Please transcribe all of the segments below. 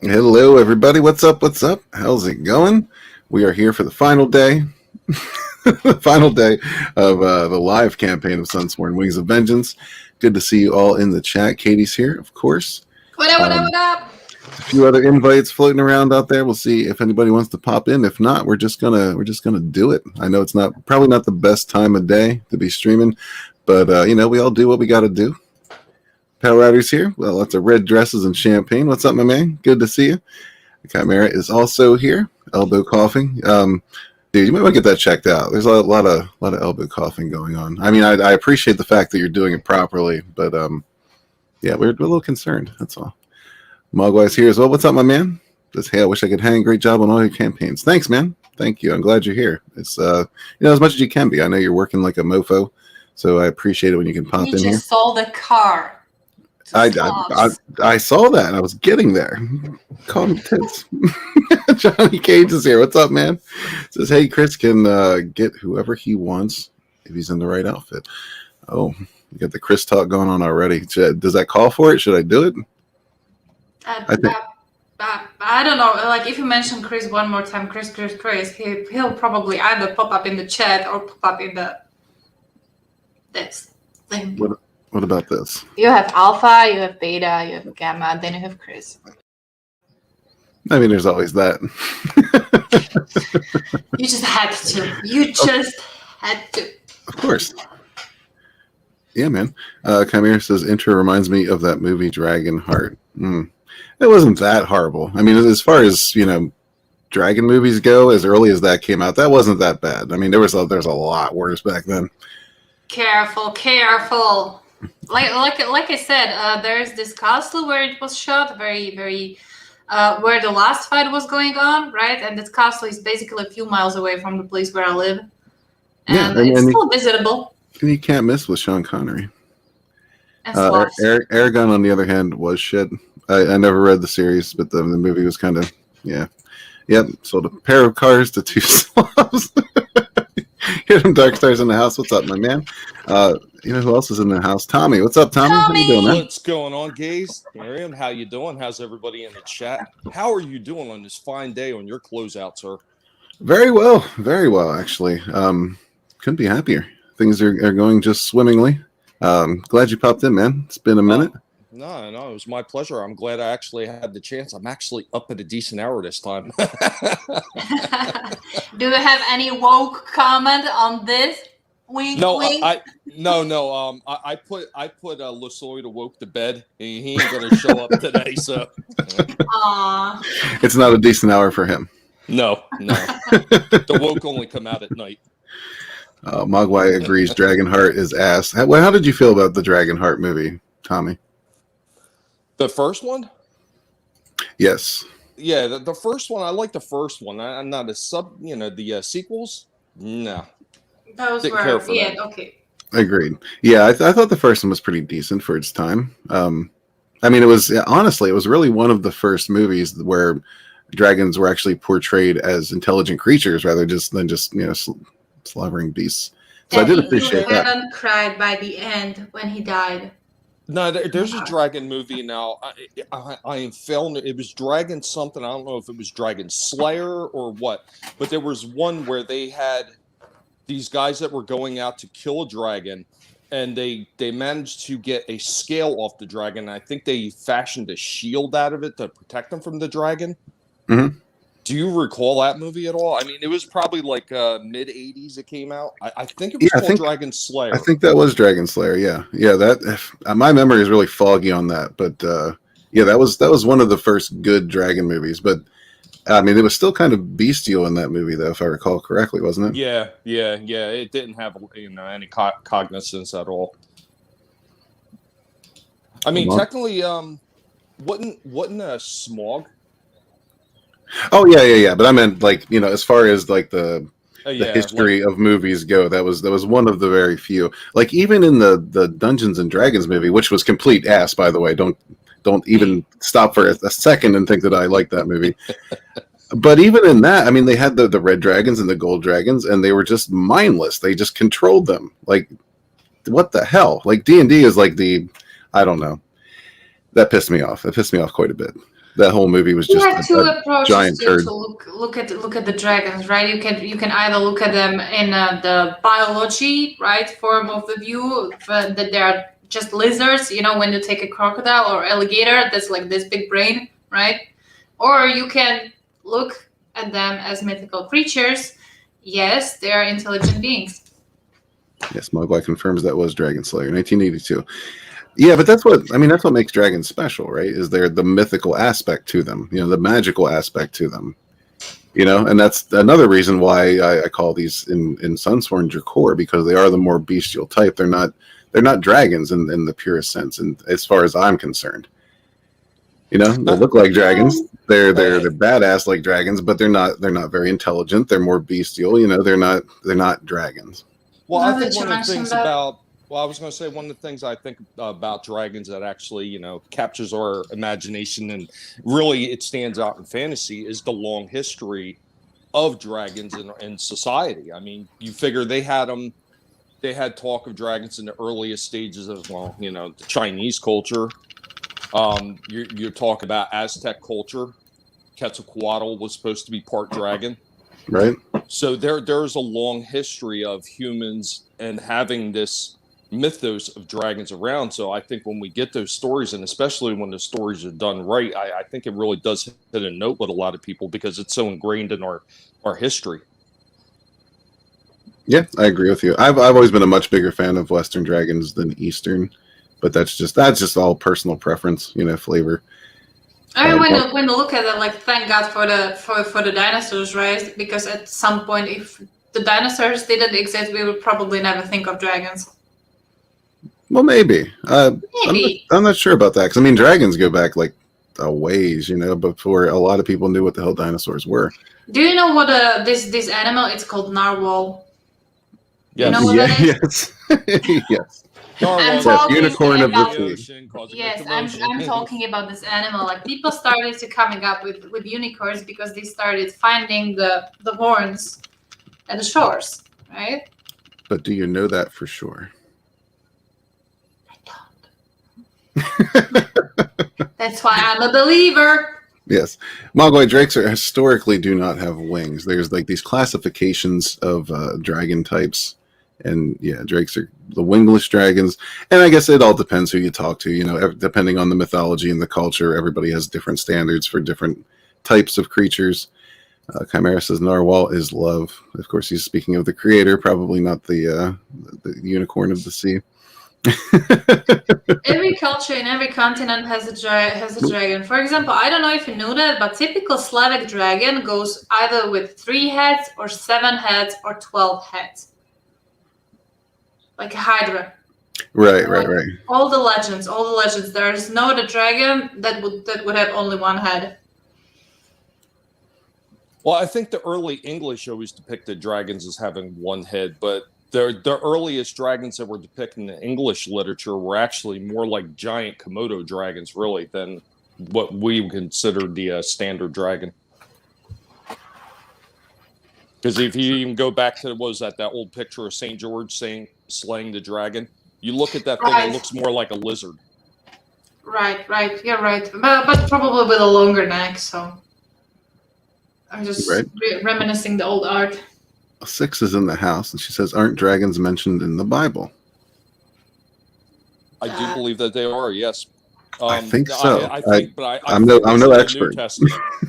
Hello, everybody. What's up? What's up? How's it going? We are here for the final day, the final day of the live campaign of Sunsworn Wings of Vengeance. Good to see you all in the chat. Katie's here, of course. What up, what up, what up? A few other invites floating around out there. We'll see if anybody wants to pop in. If not, we're just gonna do it. I know it's probably not the best time of day to be streaming, but we all do what we got to do. Pal Riders here. Well, lots of red dresses and champagne. What's up, my man? Good to see you. Chimera is also here. Elbow coughing. Dude, you might want to get that checked out. There's a lot of elbow coughing going on. I mean, I appreciate the fact that you're doing it properly, but yeah, we're a little concerned. That's all. Mogwai's here as well. What's up, my man? Says, hey, I wish I could hang. Great job on all your campaigns. Thanks, man. Thank you. I'm glad you're here. It's as much as you can be. I know you're working like a mofo, so I appreciate it when you can pop in here. You just sold the car. I saw that. I was getting there. Call me tits. Johnny Cage is here. What's up, man? Says, hey, Chris can get whoever he wants if he's in the right outfit. Oh, you got the Chris talk going on already. Does that call for it? Should I do it? I don't know. Like, if you mention Chris one more time, Chris, he'll probably either pop up in the chat or pop up in this thing. What about this? You have alpha, you have beta, you have gamma, then you have Chris. I mean, there's always that. You just had to. You just had to. Of course. Yeah, man. Chimera says, intro reminds me of that movie Dragon Heart. It wasn't that horrible. I mean, as far as, dragon movies go, as early as that came out, that wasn't that bad. I mean, there's a lot worse back then. Careful. Like I said, there's this castle where it was shot, very, very, where the last fight was going on, right? And this castle is basically a few miles away from the place where I live. And it's still visitable. And you can't miss with Sean Connery. Aragon, on the other hand, was shit. I never read the series, but the movie was kind of, yeah. Yep, sold a pair of cars to two slobs. Get them Dark Stars in the house. What's up, my man? You know who else is in the house? Tommy. What's up, Tommy? How you doing, man? What's going on, gays? NyRiam, how you doing? How's everybody in the chat? How are you doing on this fine day on your closeout, sir? Very well, actually. Couldn't be happier. Things are going just swimmingly. Glad you popped in, man. It's been a minute. No, it was my pleasure. I'm glad I actually had the chance. I'm actually up at a decent hour this time. Do you have any woke comment on this? Wink, wink. I put Lasoy to woke to bed, and he ain't gonna show up today. So, it's not a decent hour for him. No. The woke only come out at night. Mogwai agrees. Dragonheart is ass. How did you feel about the Dragonheart movie, Tommy? The first one? Yes. Yeah, the first one. I like the first one. I'm not a the sequels. No. Those were okay. Agreed. Yeah, I thought the first one was pretty decent for its time. I mean, it was really one of the first movies where dragons were actually portrayed as intelligent creatures rather than just slobbering beasts. So I did appreciate that. You haven't cried by the end when he died. No, there's a dragon movie now. I am failing. It was Dragon something. I don't know if it was Dragon Slayer or what, but there was one where they had these guys that were going out to kill a dragon, and they managed to get a scale off the dragon. I think they fashioned a shield out of it to protect them from the dragon. Mm-hmm. Do you recall that movie at all? I mean, it was probably like mid-'80s it came out. I think it was called Dragon Slayer. I think that was Dragon Slayer, yeah. My memory is really foggy on that, but that was one of the first good dragon movies. But I mean, it was still kind of bestial in that movie, though, if I recall correctly, wasn't it? Yeah. It didn't have any cognizance at all. I mean, technically, wasn't Smog? Oh yeah. But I meant as far as like the history of movies go, that was one of the very few. Like even in the Dungeons and Dragons movie, which was complete ass, by the way. Don't even stop for a second and think that I like that movie. But even in that, I mean, they had the red dragons and the gold dragons, and they were just mindless. They just controlled them. Like, what the hell? Like D&D is like I don't know. That pissed me off. It pissed me off quite a bit. That whole movie was You just have two approaches giant turd. to look at the dragons, right? You can either look at them in the biology, right, form of the view, that they are just lizards. You know, when you take a crocodile or alligator, that's like this big brain, right? Or you can look at them as mythical creatures. Yes, they are intelligent beings. Yes, Mogwai confirms that was Dragon Slayer, 1982. Yeah, but that's what makes dragons special, right? Is there the mythical aspect to them, the magical aspect to them, and that's another reason why I call these in Sunsworn Drakor, because they are the more bestial type. They're not dragons in the purest sense, and as far as I'm concerned, they look like dragons. They're badass like dragons, but they're not very intelligent. They're more bestial. They're not dragons. Well, I think one of the things about I was going to say one of the things I think about dragons that actually, captures our imagination and really it stands out in fantasy is the long history of dragons in society. I mean, you figure they had talk of dragons in the earliest stages of, the Chinese culture. You talk about Aztec culture. Quetzalcoatl was supposed to be part dragon. Right. So there's a long history of humans and having this mythos of dragons around. So I think when we get those stories, and especially when the stories are done right, I think it really does hit a note with a lot of people because it's so ingrained in our history. Yeah, I agree with you. I've always been a much bigger fan of Western dragons than Eastern, but that's just all personal preference, flavor. I mean, when you look at it, like, thank God for the dinosaurs, right? Because at some point, if the dinosaurs didn't exist, we would probably never think of dragons. Well, maybe. Maybe. I'm not sure about that, because I mean, dragons go back like a ways, before a lot of people knew what the hell dinosaurs were. Do you know what this animal? It's called narwhal. Yes. You know what that is? Yes. Yes. I'm talking unicorn of about the sea. Yes, I'm talking about this animal. Like, people started to coming up with unicorns because they started finding the horns at the shores, right? But do you know that for sure? That's why I'm a believer. Yes. Mogwai drakes historically do not have wings. There's like these classifications of dragon types. And yeah, drakes are the wingless dragons. And I guess it all depends who you talk to. Depending on the mythology and the culture, everybody has different standards for different types of creatures. Chimera says narwhal is love. Of course, he's speaking of the creator, probably not the unicorn of the sea. Every culture in every continent has a dragon. For example, I don't know if you knew that, but typical Slavic dragon goes either with 3 heads or 7 heads or 12 heads. Like a hydra. Right. All the legends. There is no other dragon that would have only 1 head. Well, I think the early English always depicted dragons as having 1 head, but the earliest dragons that were depicted in the English literature were actually more like giant Komodo dragons, really, than what we consider the standard dragon. Because if you even go back to that old picture of St. George slaying the dragon, you look at that thing, it looks more like a lizard. Right. You're right, but probably with a longer neck. So I'm just reminiscing the old art. 6 is in the house, and she says, "Aren't dragons mentioned in the Bible?" I do believe that they are. Yes. I think so. I'm no expert.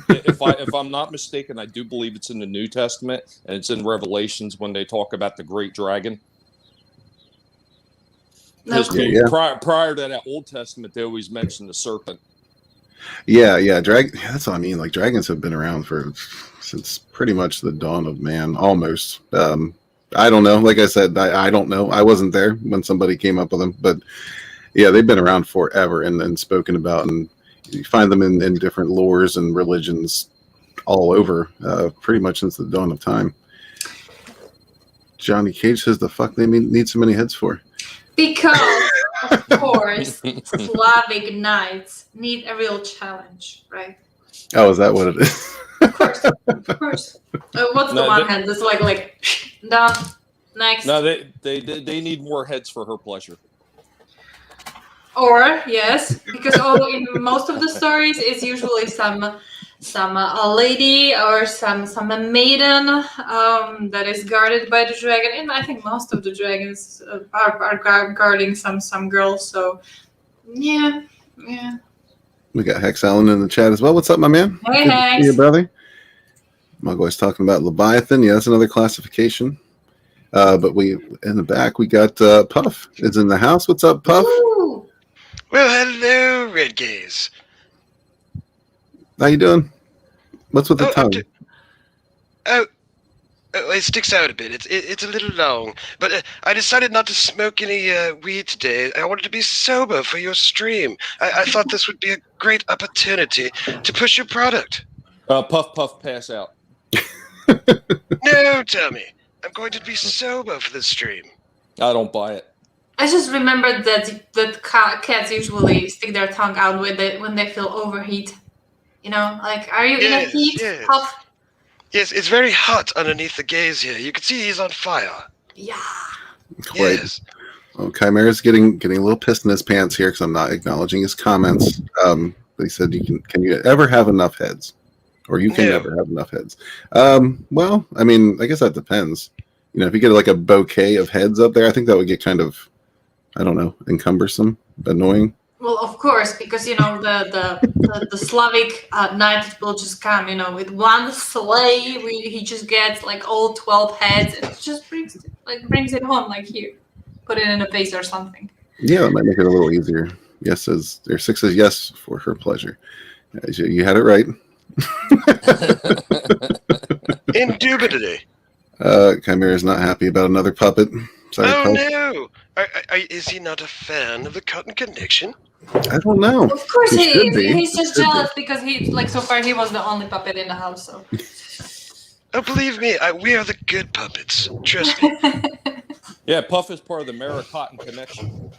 If I'm not mistaken, I do believe it's in the New Testament, and it's in Revelations when they talk about the great dragon. Prior to that Old Testament, they always mention the serpent. Yeah. That's what I mean. Like, dragons have been around since pretty much the dawn of man, almost. I don't know. Like I said, I don't know. I wasn't there when somebody came up with them, but yeah, they've been around forever and spoken about, and you find them in different lores and religions all over, pretty much since the dawn of time. Johnny Cage says, "The fuck they need so many heads for?" Because, of course, Slavic knights need a real challenge, right? Oh, is that what it is? Of course. What's the one hand? It's like down. Next. No, they need more heads for her pleasure. Or yes, because in most of the stories, it's usually some a lady or some maiden that is guarded by the dragon, and I think most of the dragons are guarding some girls. So yeah. We got Hex Allen in the chat as well. What's up, my man? Hey, Good to see you, Hex. brother. Mogwai's talking about Leviathan. Yeah, that's another classification. But we in the back we got Puff is in the house. What's up, Puff? Ooh. Well, hello, Red Gaze. How you doing? What's with the tongue? Oh, it sticks out a bit. It's a little long, but I decided not to smoke any weed today. I wanted to be sober for your stream. I thought this would be a great opportunity to push your product. Puff, pass out. No, Tommy. I'm going to be sober for the stream. I don't buy it. I just remembered that cats usually stick their tongue out when they feel overheat. You know, like, are you in a heat, yes. Puff? Yes, it's very hot underneath the gaze here. You can see he's on fire. Yeah. Quite. Yes. Well, Chimera's getting a little pissed in his pants here because I'm not acknowledging his comments. But he said, "Can you ever have enough heads, or you can never have enough heads?" Well, I mean, I guess that depends. You know, if you get like a bouquet of heads up there, I think that would get kind of, I don't know, encumbersome, annoying. Well, of course, because you know the Slavic knight will just come, you know, with one sleigh. He just gets like all 12 heads and just brings it home, like here, put it in a vase or something. Yeah, that might make it a little easier. Yes says or 6 says yes for her pleasure. You had it right. Indubitably. Chimera is not happy about another puppet. Sorry, Oh, Puff. no. Is he not a fan of the Cotton Connection? I don't know. Of course He he should is. be. He's just He should be. jealous because so far he was the only puppet in the house. So. Oh, believe me, we are the good puppets. Trust me. Yeah, Puff is part of the Maricottan connection.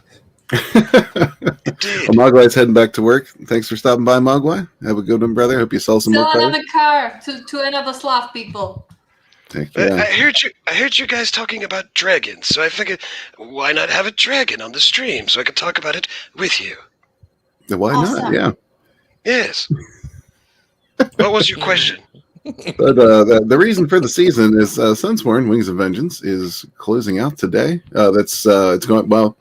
Indeed. Well, Mogwai's heading back to work. Thanks for stopping by, Mogwai. Have a good one, brother. Hope you sell some more Sell cars. another car to another Slav people. Heck I yeah. heard you guys talking about dragons, so I figured, why not have a dragon on the stream so I could talk about it with you? Why Awesome. not? Yeah. Yes. What was your question? But the reason for the season is Sunsworn Wings of Vengeance is closing out today. It's going well.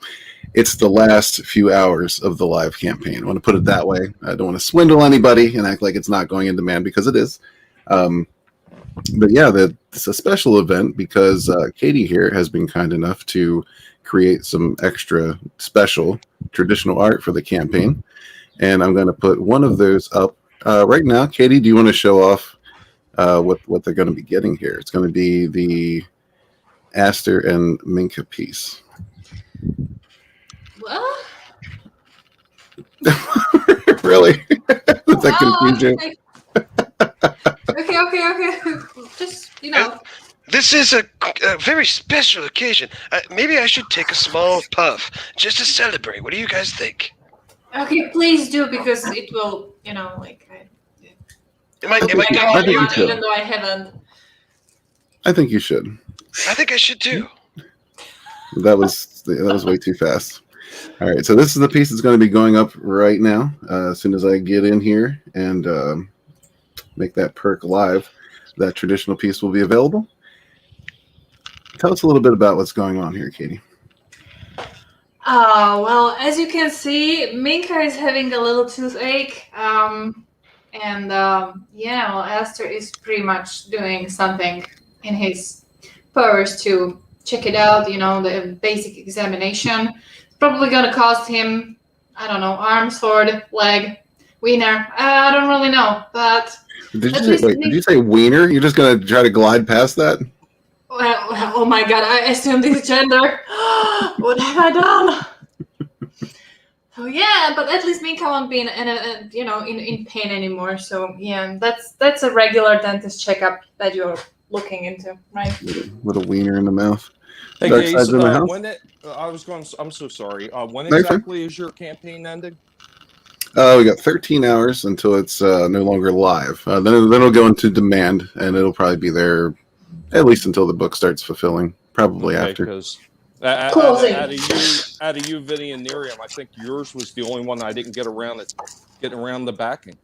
It's the last few hours of the live campaign. I want to put it that way. I don't want to swindle anybody and act like it's not going in demand because it is. But yeah, it's a special event because Katie here has been kind enough to create some extra special traditional art for the campaign. And I'm going to put one of those up right now. Katie, do you want to show off what they're going to be getting here? It's going to be the Aster and Minka piece. Well, Really? Does that confuse you? Okay. Just, you know. This is a very special occasion. Maybe I should take a small puff just to celebrate. What do you guys think? Okay, please do, because it will, you know, like. Am I I good think on you you? should. Even though I haven't. I think you should. I think I should too. That was way too fast. All right, so this is the piece that's going to be going up right now. As soon as I get in here and make that perk live, that traditional piece will be available. Tell us a little bit about what's going on here, Katie. Well, as you can see, Minka is having a little toothache. Aster is pretty much doing something in his powers to check it out, you know, the basic examination. It's probably going to cost him, I don't know, arm, sword, leg, wiener. I don't really know, but... Did you say wiener? You're just going to try to glide past that? Well, oh my god, I assumed his gender. What have I done? So yeah, but at least Minka won't be in pain anymore. So yeah, that's a regular dentist checkup that you're looking into, right? With a wiener in the mouth. Hey, Dark Gaze, Side's in the house. I'm so sorry. When No, you're fine. exactly is your campaign ending? We got 13 hours until it's no longer live. Then it'll go into demand, and it'll probably be there at least until the book starts fulfilling. Probably after. Because Closing. Out of you, Vinny and NyRiam, I think yours was the only one I didn't get around getting around the backing.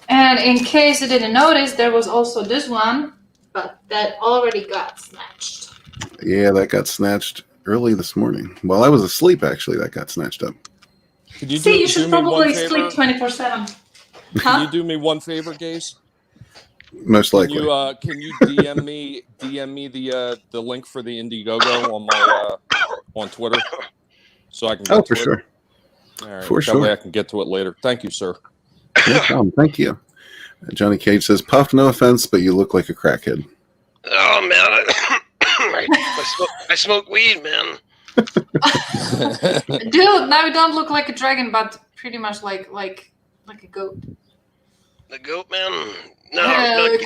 And in case you didn't notice, there was also this one, but that already got snatched. Yeah, that got snatched early this morning. While I was asleep, actually, that got snatched up. Could you See, you do should me one probably favor? sleep 24/7. Can you do me one favor, Gaze? Most likely. Can you DM me the link for the Indiegogo on my on Twitter so I can get to for sure. it? All right, For that way sure. I can get to it later. Thank you, sir. No problem. Thank you. Johnny Cage says, Puff, no offense, but you look like a crackhead. Oh man, I smoke weed, man. Dude, now you don't look like a dragon, but pretty much like a goat. The goat man? No, Yeah, no. a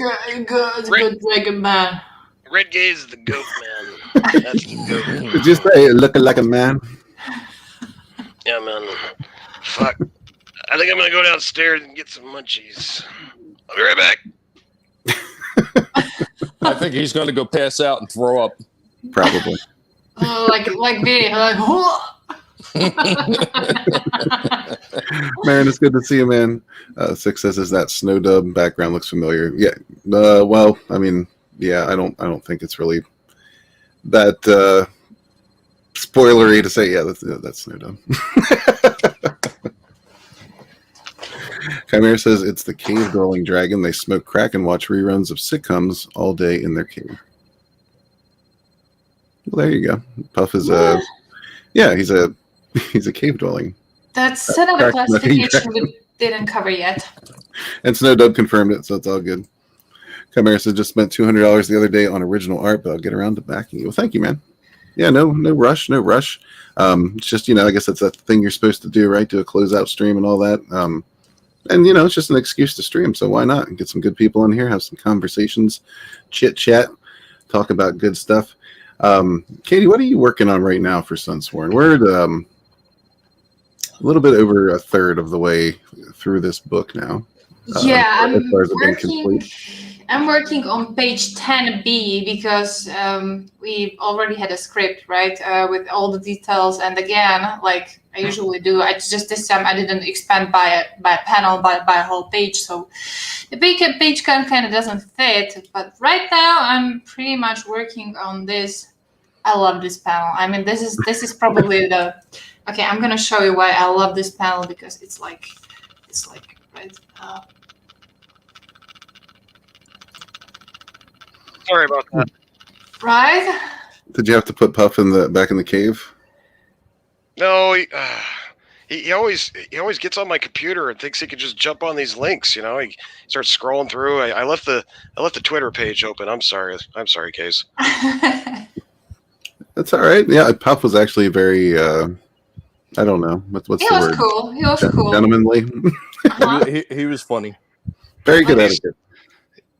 good dragon man. Red Gaze is the goat man. That's the goat. Did you say looking like a man? Yeah, man. Fuck. I think I'm gonna go downstairs and get some munchies. I'll be right back. I think he's going to go pass out and throw up. Probably. Like Vinnie, like whoa. Marin, it's good to see you, man. Six says, "Is that Snow Dub background looks familiar?" Yeah. Well, I mean, yeah. I don't think it's really that spoilery to say. Yeah, that's Snow Dub. Chimera says it's the cave-dwelling dragon. They smoke crack and watch reruns of sitcoms all day in their cave. Well, there you go. Puff is he's a cave-dwelling. That's another classification we didn't cover yet. And Snow Dub confirmed it, so it's all good. Chimera says just spent $200 the other day on original art, but I'll get around to backing you. Well, thank you, man. Yeah, no rush. It's just, I guess that's that thing you're supposed to do, right? Do a closeout stream and all that. And, it's just an excuse to stream, so why not? Get some good people in here, have some conversations, chit-chat, talk about good stuff. Katie, what are you working on right now for Sunsworn? We're at a little bit over a third of the way through this book now. Yeah, I'm I'm working on page 10b because we already had a script, right, with all the details. And again, like I usually do, just this time I didn't expand by a panel, by a whole page. So the page count kind of doesn't fit. But right now I'm pretty much working on this. I love this panel. I mean, this is probably okay. I'm gonna show you why I love this panel, because it's like right. Sorry about that. Right? Did you have to put Puff back in the cave? No, he always gets on my computer and thinks he can just jump on these links. He starts scrolling through. I left the Twitter page open. I'm sorry, Case. That's all right. Yeah, Puff was actually very. I don't know what's the word. Cool. He was cool. Gentlemanly. Uh-huh. He was funny. Very good etiquette.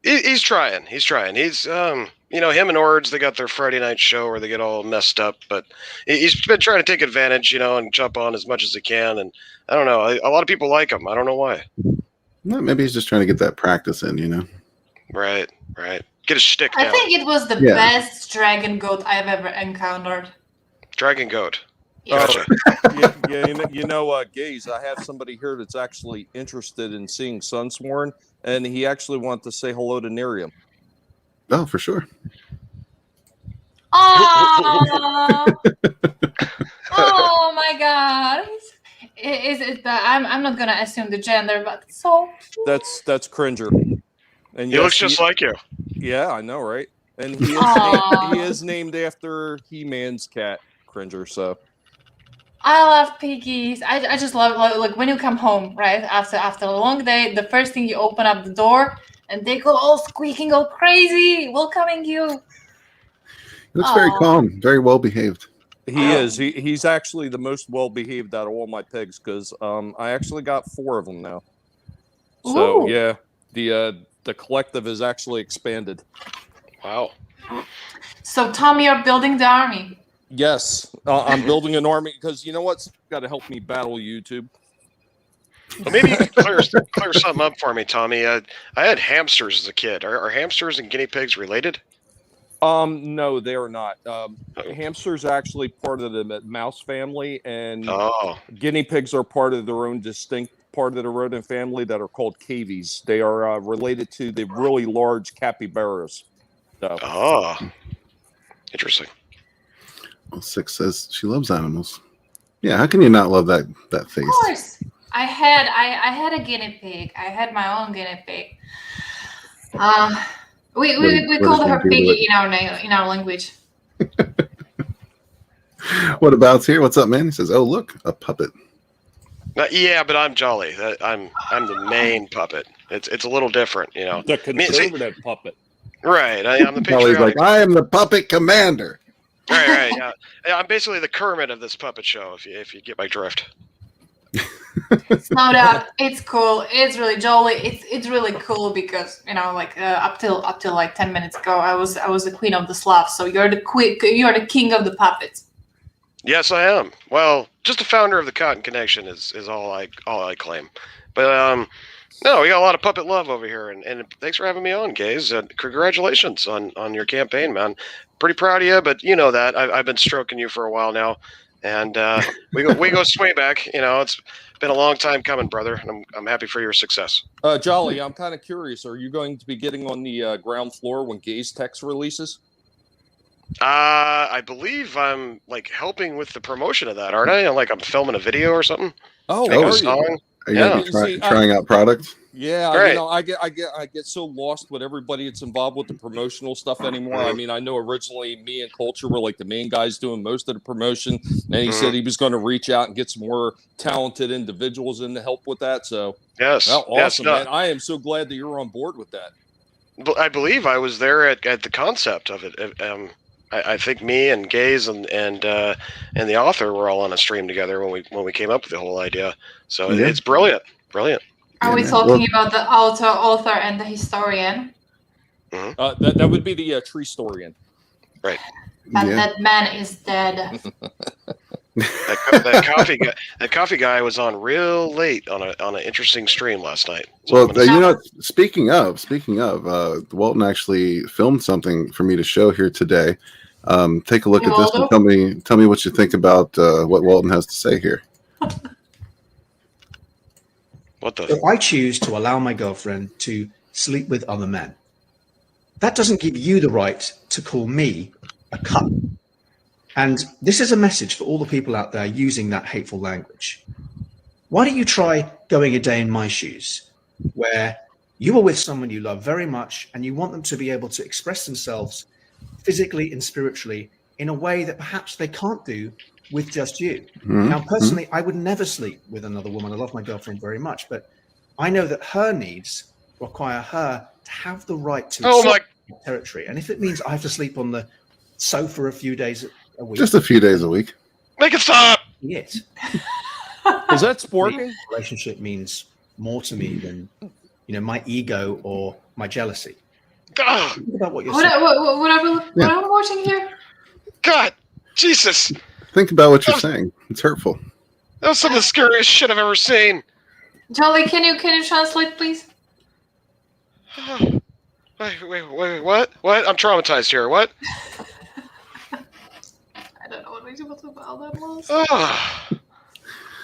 He's trying. He's him and Ords, they got their Friday night show where they get all messed up, but he's been trying to take advantage, and jump on as much as he can. And I don't know, a lot of people like him. I don't know why. Well, maybe he's just trying to get that practice in, Right. Get his shtick down. I think it was the best dragon goat I've ever encountered. Dragon goat. Yeah. Gotcha. Gaze, I have somebody here that's actually interested in seeing Sunsworn, and he actually wanted to say hello to NyRiam. Oh, for sure. Oh, oh my God! Is it? I'm not gonna assume the gender, but so. That's Cringer. And He looks just like you. Yeah, I know, right? And he is named after He-Man's cat, Cringer. So. I love piggies. I just love like when you come home, right, after a long day, the first thing you open up the door and they go all squeaking, all crazy, welcoming you. He looks very calm, very well behaved. He is. He's actually the most well behaved out of all my pigs, because I actually got 4 of them now. So yeah, the collective has actually expanded. Wow. So Tommy, you're building the army. Yes, I'm building an army because you know what's got to help me battle YouTube. Well, maybe you can clear something up for me, Tommy. I had hamsters as a kid. Are hamsters and guinea pigs related? No, they are not. Hamsters actually part of the mouse family, and guinea pigs are part of their own distinct part of the rodent family that are called cavies. They are related to the really large capybaras. So. Interesting. Well, Six says she loves animals. Yeah, how can you not love that face? Of course. I had a guinea pig. I had my own guinea pig. We called her Piggy in our language. What about's here? What's up, man? He says, "Oh, look, a puppet." Yeah, but I'm Jolly. I'm the main puppet. It's a little different, you know. The conservative puppet. Right. I'm the Jolly's patriotic. like, I am the puppet commander. Right. Yeah. I'm basically the Kermit of this puppet show. If you get my drift. No doubt, it's cool. It's really jolly. It's really cool because up till like 10 minutes ago, I was the queen of the sloth. So you're the king of the puppets. Yes, I am. Well, just the founder of the Cotton Connection is all I claim. But no, we got a lot of puppet love over here, and thanks for having me on, Gaze. Congratulations on your campaign, man. Pretty proud of you, but you know that I've been stroking you for a while now, and we go way back. You know, it's been a long time coming, brother, and I'm happy for your success. Jolly, I'm kind of curious. Are you going to be getting on the ground floor when Gaze Text releases? I believe I'm like helping with the promotion of that, aren't I? I'm filming a video or something. Oh, a song. Are you trying out product? Yeah, right. I get so lost with everybody that's involved with the promotional stuff anymore. I mean, I know originally me and Culture were like the main guys doing most of the promotion, and he said he was going to reach out and get some more talented individuals in to help with that. So, yes, well, awesome, yes, man! I am so glad that you're on board with that. I believe I was there at the concept of it. I think me and Gaze and the author were all on a stream together when we came up with the whole idea. So it's brilliant. Are we talking about the author and the historian? That would be the tree storian. Right. That man is dead. that coffee guy was on real late on an interesting stream last night. So well, speaking of, Walton actually filmed something for me to show here today. Take a look at this and tell me what you think about what Walton has to say here. So I choose to allow my girlfriend to sleep with other men. That doesn't give you the right to call me a cunt. And this is a message for all the people out there using that hateful language. Why don't you try going a day in my shoes, where you are with someone you love very much and you want them to be able to express themselves physically and spiritually in a way that perhaps they can't do with just you. Now, personally, I would never sleep with another woman. I love my girlfriend very much, but I know that her needs require her to have the right to territory. And if it means I have to sleep on the sofa a few days a week. Just a few days a week. Make it stop! Yes. Is that Sporking? Relationship means more to me than, my ego or my jealousy. Think about what you're saying. What am I watching here? God, Jesus. Think about what you're saying. It's hurtful. That was some of the scariest shit I've ever seen. Jolly, can you translate, please? Wait, what? What? I'm traumatized here. What? I don't know what that was.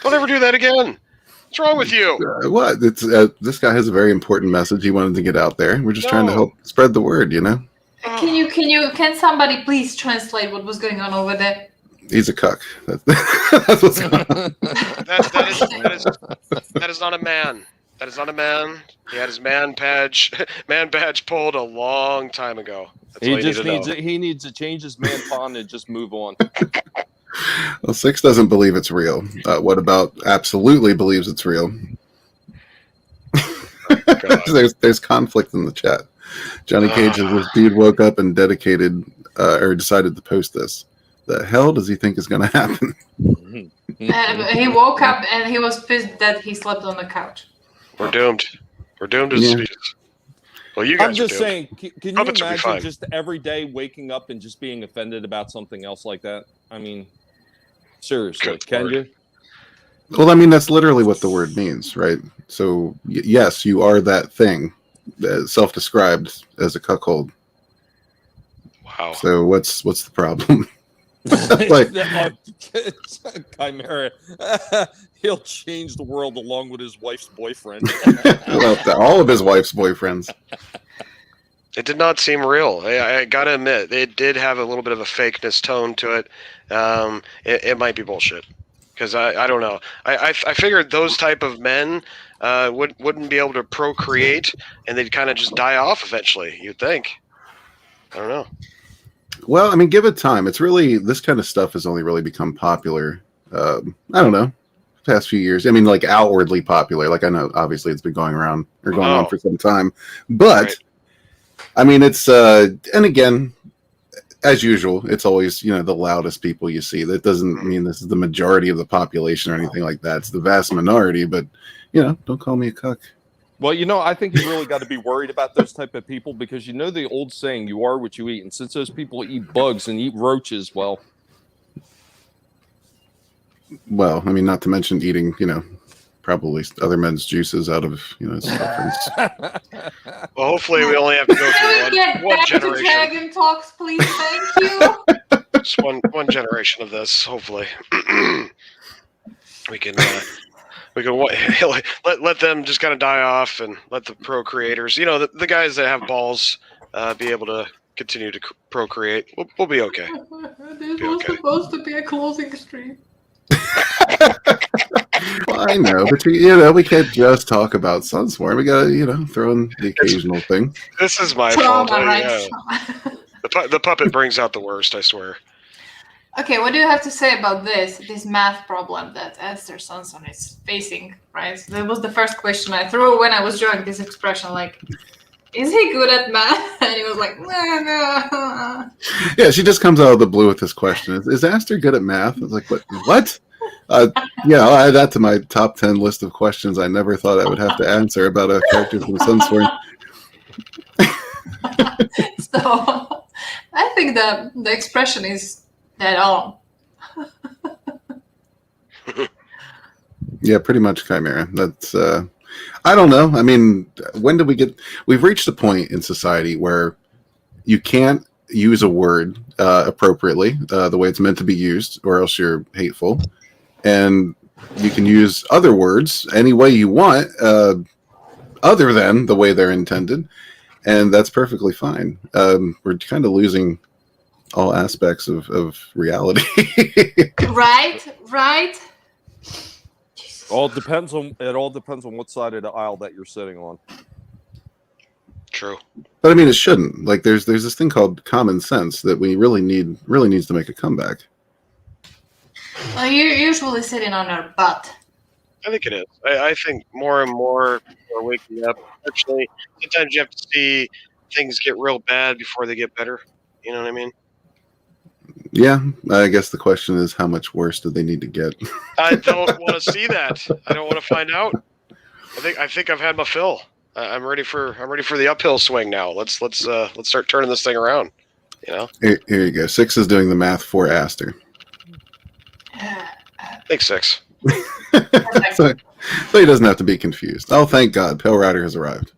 Don't ever do that again. What's wrong with you? What? It's this guy has a very important message he wanted to get out there. We're just trying to help spread the word, Can somebody please translate what was going on over there? He's a cuck. That's what's going on. That is not a man. That is not a man. He had his man badge pulled a long time ago. That's he needs to change his man pawn and just move on. Well, Six doesn't believe it's real. What about absolutely believes it's real? There's conflict in the chat. Johnny Cage says this dude woke up and decided to post this. The hell does he think is going to happen? He woke up and he was pissed that he slept on the couch. We're doomed. We're doomed as species. Well, you guys I'm just are saying, can you imagine just every day waking up and just being offended about something else like that? I mean, seriously, can you? Well, I mean, that's literally what the word means, right? So, yes, you are that thing, self-described as a cuckold. Wow. So what's the problem? Like, Chimera. He'll change the world along with his wife's boyfriend. well, all of his wife's boyfriends. It did not seem real. I gotta admit, it did have a little bit of a fakeness tone to it. It might be bullshit. Because I don't know. I figured those type of men wouldn't be able to procreate, and they'd kind of just die off eventually. You'd think. I don't know. Well, I mean, give it time. It's really, this kind of stuff has only really become popular. I don't know, past few years. I mean, like outwardly popular. Like I know, obviously, it's been going around or going on for some time. But Right. I mean, it's and again, as usual, it's always, you know, the loudest people you see. That doesn't mean this is the majority of the population or anything like that. It's the vast minority. But you know, don't call me a cuck. Well, you know, I think you really got to be worried about those type of people because you know the old saying, you are what you eat. And since those people eat bugs and eat roaches, well, I mean, not to mention eating, you know, probably other men's juices out of, you know, suffrance. Well, hopefully we only have to go Can we get through one back to generation. Dragon Talks, please? Thank you. Just one generation of this. Hopefully, we can let them just kind of die off and let the procreators, you know, the guys that have balls, be able to continue to procreate. We'll be okay. This Be was okay. supposed to be a closing stream. Well, I know, but you know, we can't just talk about Sunswarm. We gotta, you know, throw in the occasional thing. This is my Trauma, fault. right? Yeah. The puppet brings out the worst, I swear. Okay, what do you have to say about this math problem that Esther Sanson is facing, right? So that was the first question I threw when I was drawing this expression, like, is he good at math? And he was like, no. Yeah, she just comes out of the blue with this question. Is Aster good at math? I was like, what? Yeah, I'll add that to my top 10 list of questions I never thought I would have to answer about a character from Sunswarm. So I think the expression is dead on. Yeah, pretty much Chimera. That's, I don't know. I mean, when did we've reached a point in society where you can't use a word appropriately, the way it's meant to be used, or else you're hateful. And you can use other words any way you want, other than the way they're intended. And that's perfectly fine. We're kind of losing all aspects of reality. Right. it all depends on what side of the aisle that you're sitting on. True. But I mean, it shouldn't. Like, there's this thing called common sense that we really needs to make a comeback. Well, you're usually sitting on our butt. I think it is. I think more and more people are waking up. Actually, sometimes you have to see things get real bad before they get better. You know what I mean? Yeah, I guess the question is, how much worse do they need to get? I don't want to see that. I don't want to find out. I think I've had my fill. I'm ready for the uphill swing now. Let's start turning this thing around. You know. Here you go. 6 is doing the math for Aster. Thanks, 6. so he doesn't have to be confused. Oh, thank God, Pale Rider has arrived.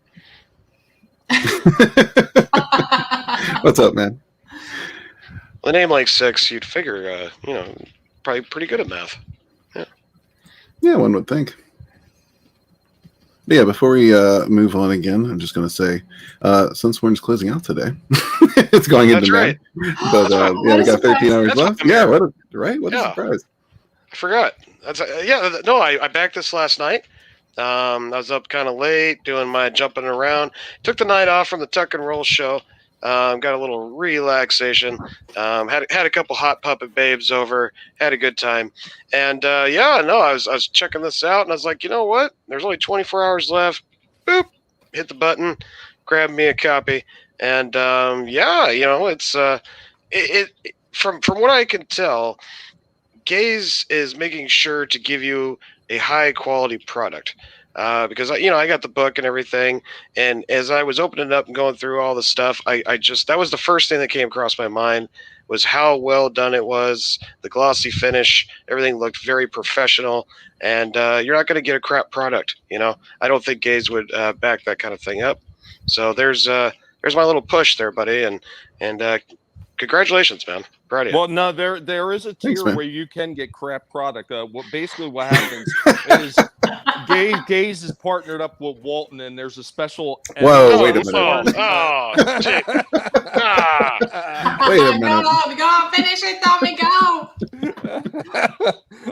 What's up, man? With a name like 6, you'd figure, you know, probably pretty good at math. Yeah, one would think. But yeah, before we move on again, I'm just going to say, Sunswarm's closing out today. It's going into That's May. But yeah, we got 13 hours left. Yeah, what a surprise. I forgot. That's no, I backed this last night. I was up kind of late doing my jumping around. Took the night off from the Tuck and Roll show. Got a little relaxation. Had a couple hot puppet babes over. Had a good time. And I was checking this out, and I was like, you know what? There's only 24 hours left. Boop. Hit the button. Grab me a copy. And it's from what I can tell, Gaze is making sure to give you a high quality product. Because I got the book and everything, and as I was opening it up and going through all the stuff, that was the first thing that came across my mind was how well done it was, the glossy finish, everything looked very professional, and you're not going to get a crap product. I don't think Gaze would back that kind of thing up. So there's my little push there, buddy, and Congratulations, man. Proud of you. Well, no, there is a tier Thanks, man. where you can get crap product. What happens is Gaze is partnered up with Walton, and there's a special. Whoa, wait a minute. Shit. Ah. Wait a minute. Go, finish it, Tommy, go.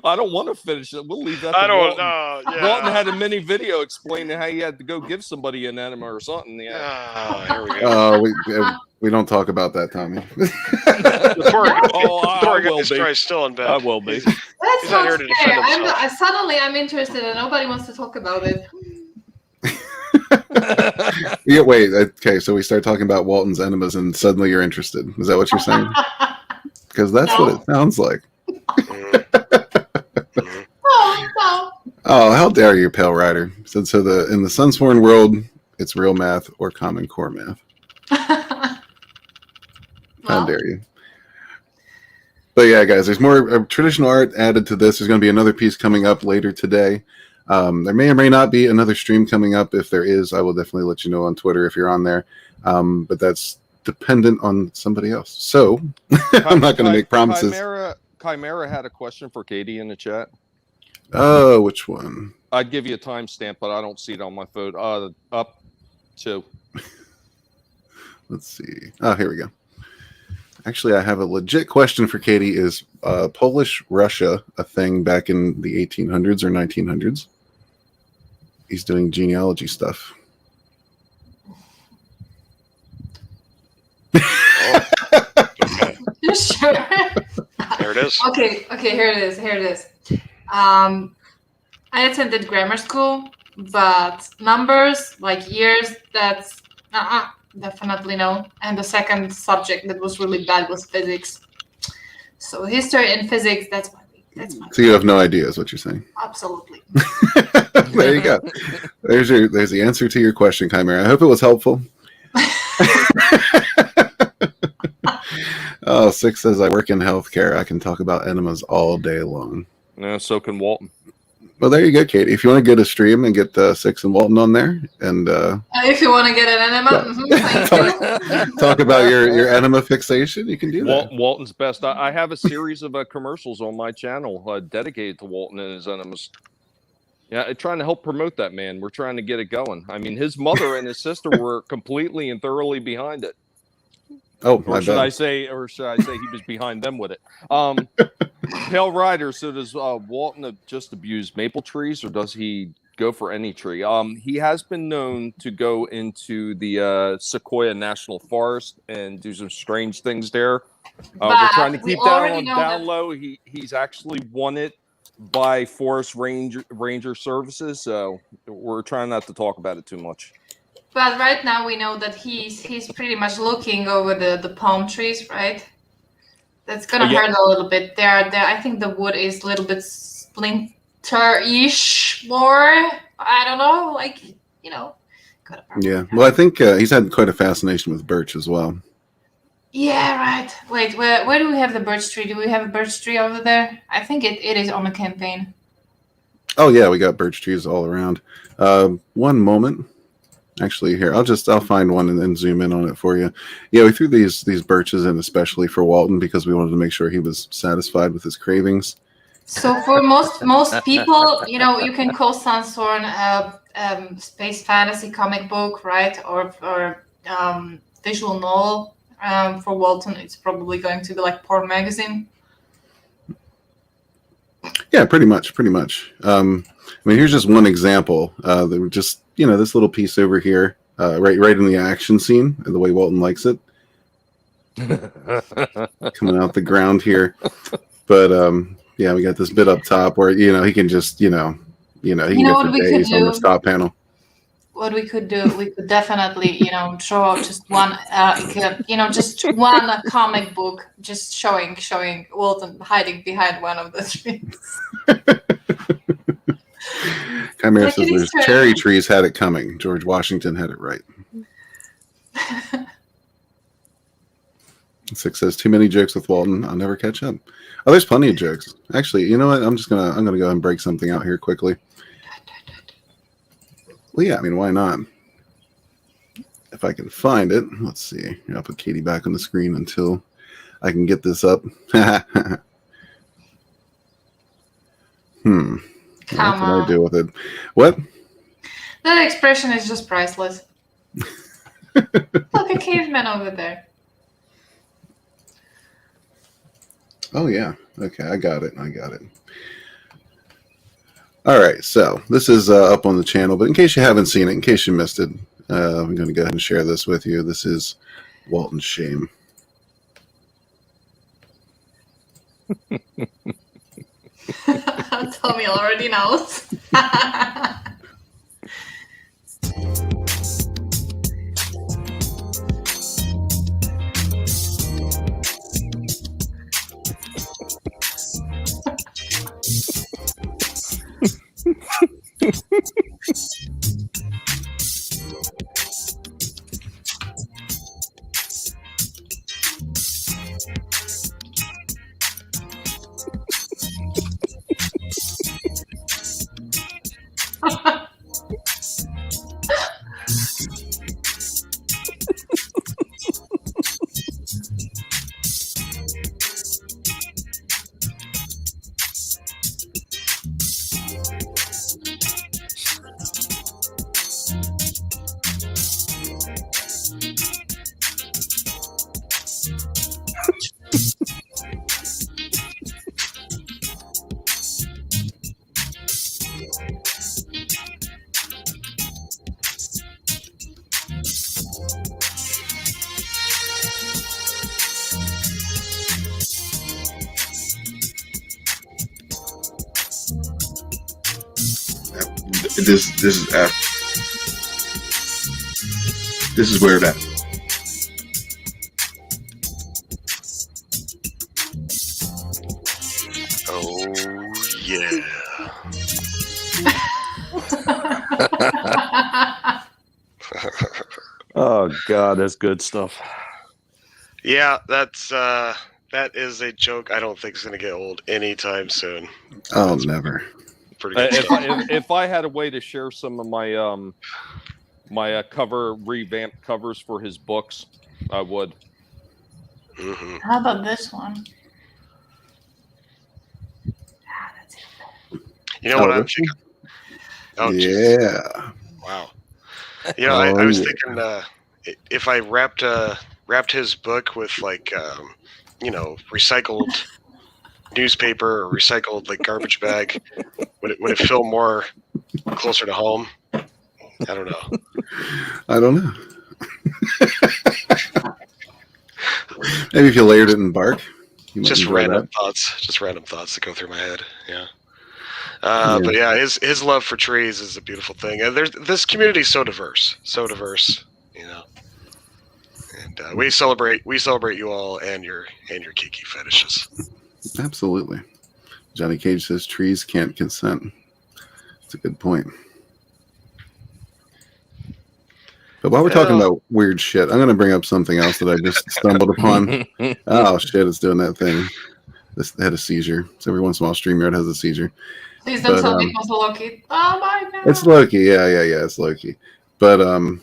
I don't want to finish it. We'll leave that. I to don't Walton. know. Yeah. Walton had a mini video explaining how you had to go give somebody an enema or something. Yeah. Ah, here we go. We don't talk about that, Tommy. I Poor will this be. guy's still in bed. I will be. He's That's not not here to defend fair. himself. Suddenly I'm interested and nobody wants to talk about it. Yeah, wait. Okay, so we start talking about Walton's enemas, and suddenly you're interested. Is that what you're saying? Because that's what it sounds like. No. Oh, how dare you, Pale Rider? So in the Sunsworn world, it's real math or Common Core math. How dare you? But yeah, guys, there's more traditional art added to this. There's going to be another piece coming up later today. There may or may not be another stream coming up. If there is, I will definitely let you know on Twitter if you're on there. But that's dependent on somebody else. So I'm not going to make promises. Chimera had a question for Katie in the chat. Oh, which one? I'd give you a timestamp, but I don't see it on my phone. Up to. Let's see. Oh, here we go. Actually, I have a legit question for Katie. Is Polish Russia a thing back in the 1800s or 1900s? He's doing genealogy stuff. You sure? There it is. Okay, here it is. I attended grammar school, but numbers, like years, that's definitely no. And the second subject that was really bad was physics. So history and physics, that's my So you have no idea, is what you're saying? Absolutely. There you go. There's the answer to your question, Chimera. I hope it was helpful. Oh, Six says, I work in healthcare. I can talk about enemas all day long. Yeah, so can Walton. Well, there you go, Katie. If you want to get a stream and get Six and Walton on there, and if you want to get an enema, thank you. talk about your enema fixation, you can do that. Walton's best. I have a series of commercials on my channel dedicated to Walton and his enemas. Yeah, trying to help promote that, man. We're trying to get it going. I mean, his mother and his sister were completely and thoroughly behind it. Oh, or should I say he was behind them with it? Pale Rider. So does Walton just abuse maple trees, or does he go for any tree? He has been known to go into the Sequoia National Forest and do some strange things there. We're trying to keep that on down low. He's actually won it by Forest Ranger Services, so we're trying not to talk about it too much. But right now we know that he's pretty much looking over the palm trees, right? That's gonna hurt a little bit. There. I think the wood is a little bit splinter-ish more. I don't know, like, you know. Yeah. Well, I think he's had quite a fascination with birch as well. Yeah, right. Wait, where do we have the birch tree? Do we have a birch tree over there? I think it is on the campaign. Oh yeah, we got birch trees all around. One moment. Actually, here I'll find one and then zoom in on it for you. Yeah, we threw these birches in especially for Walton because we wanted to make sure he was satisfied with his cravings. So for most people, you know, you can call Sunsworn space fantasy comic book, right? Or visual novel. For Walton, it's probably going to be like porn magazine. Yeah, pretty much. I mean, here's just one example. Just this little piece over here, right in the action scene, the way Walton likes it, coming out the ground here. But yeah, we got this bit up top where he can just he can go for days on the stop panel. What we could do, we could definitely, draw out just one, just one comic book, just showing Walton hiding behind one of the trees. Chimera says there's cherry trees had it coming. George Washington had it right. Six says too many jokes with Walton. I'll never catch up. Oh, there's plenty of jokes. Actually, you know what? I'm gonna go ahead and break something out here quickly. Well, yeah, I mean, why not? If I can find it. Let's see. I'll put Katie back on the screen until I can get this up. What Come can I on. do with it? What? That expression is just priceless. Look, a caveman over there. Oh, yeah. Okay, I got it. All right, so this is up on the channel, but in case you haven't seen it, in case you missed it, I'm going to go ahead and share this with you. This is Walton's shame. Tommy already knows. This is where that. Oh yeah. Oh God, that's good stuff. Yeah, that is a joke I don't think is going to get old anytime soon. Oh, That's never. pretty good stuff. If I had a way to share some of my my revamped covers for his books, I would. Mm-hmm. How about this one? Ah, that's it. You know what I'm this one? thinking? Oh, Jesus. Yeah. Wow. You know, I was thinking if I wrapped his book with like recycled newspaper or recycled like garbage bag, would it feel more closer to home? I don't know. I don't know. Maybe if you layered it in bark. You might Just enjoy random that. thoughts. Just random thoughts that go through my head. Yeah. Yeah. But yeah, his love for trees is a beautiful thing. And this community is so diverse, you know. And we celebrate you all and your kiki fetishes. Absolutely. Johnny Cage says trees can't consent. That's a good point. But while we're talking about weird shit, I'm going to bring up something else that I just stumbled upon. Oh, shit, it's doing that thing. This had a seizure. So every once in a while, StreamYard has a seizure. Please don't tell me it was Loki. Oh my God. It's Loki. Yeah, it's Loki. But, oh,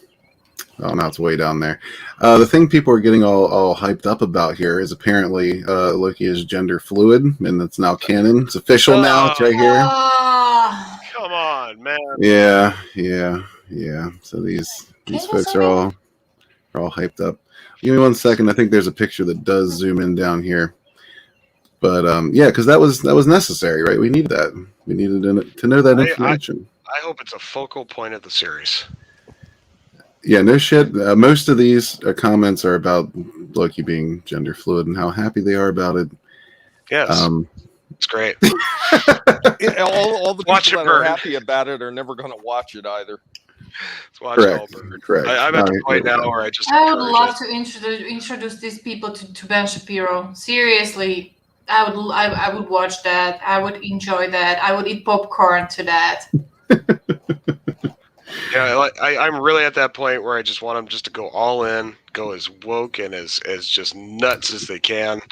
now it's way down there. The thing people are getting all hyped up about here is apparently Loki is gender fluid, and it's now canon. It's official now. It's right here. Oh. Come on, man. Yeah. So these folks are all hyped up. Give me 1 second. I think there's a picture that does zoom in down here. But yeah, because that was necessary, right? We need that. We needed to know that information. I hope it's a focal point of the series. Yeah, no shit. Most of these comments are about Loki being gender fluid and how happy they are about it. Yes, it's great. all the Watch people it that are burn. happy about it are never going to watch it either. Let's watch it all burn. Correct. I'm at the point now where I just. I would love to introduce these people to Ben Shapiro. Seriously, I would watch that. I would enjoy that. I would eat popcorn to that. Yeah, I'm really at that point where I just want them just to go all in, go as woke and as just nuts as they can,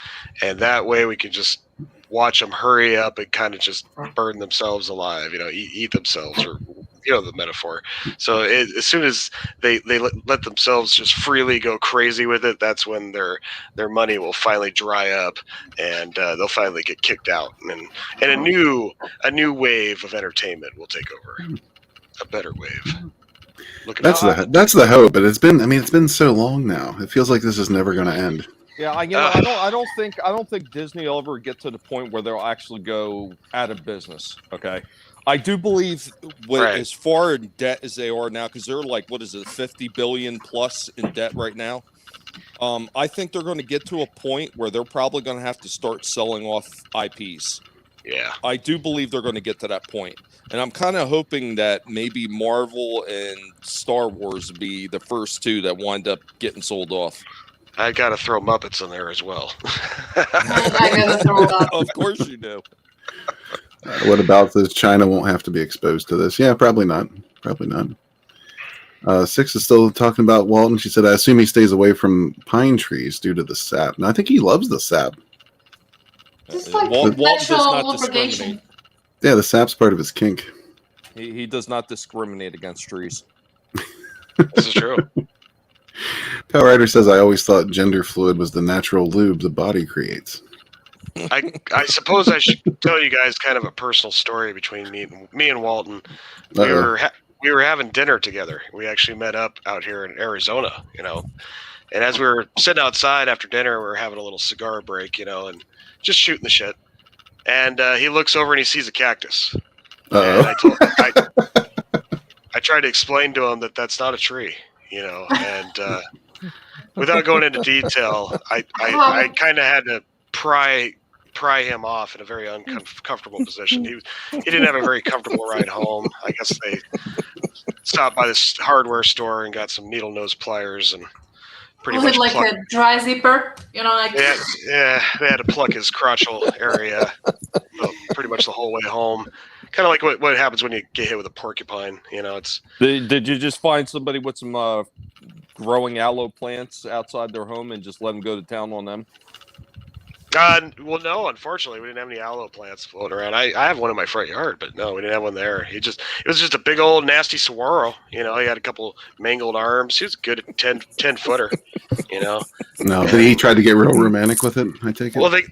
and that way we can just watch them hurry up and kind of just burn themselves alive, eat themselves or the metaphor. So as soon as they let themselves just freely go crazy with it, that's when their money will finally dry up, and they'll finally get kicked out, and a new wave of entertainment will take over, a better wave. That's the hope, but it's been so long now. It feels like this is never going to end. Yeah, I don't think Disney will ever get to the point where they'll actually go out of business. Okay, I do believe as far in debt as they are now, because they're like, what is it, 50 billion plus in debt right now. I think they're going to get to a point where they're probably going to have to start selling off IPs. Yeah, I do believe they're going to get to that point. And I'm kind of hoping that maybe Marvel and Star Wars be the first two that wind up getting sold off. I got to throw Muppets in there as well. I gotta throw it up. Of course you do. What about this? China won't have to be exposed to this. Yeah, probably not. Probably not. Six is still talking about Walton. She said, I assume he stays away from pine trees due to the sap. And I think he loves the sap. Just like Walton does natural not lubrication. discriminate. Yeah, the sap's part of his kink. He does not discriminate against trees. This is true. Power Rider says, I always thought gender fluid was the natural lube the body creates. I suppose I should tell you guys kind of a personal story between me and Walton. We were having dinner together. We actually met up out here in Arizona, and as we were sitting outside after dinner, we were having a little cigar break, and just shooting the shit. And he looks over and he sees a cactus. And I tried to explain to him that that's not a tree, and without going into detail, I kind of had to pry him off in a very uncomfortable position. He didn't have a very comfortable ride home. I guess they stopped by this hardware store and got some needle nose pliers and pretty was much it like a dry zipper? Like yeah, they had to pluck his crotchal area pretty much the whole way home. Kind of like what happens when you get hit with a porcupine. It's. Did you just find somebody with some growing aloe plants outside their home and just let them go to town on them? Well, no, unfortunately, we didn't have any aloe plants floating around. I have one in my front yard, but no, we didn't have one there. It was just a big old nasty saguaro. He had a couple mangled arms. He was good at 10 footer. No, but he tried to get real romantic with it. I take it. Well, they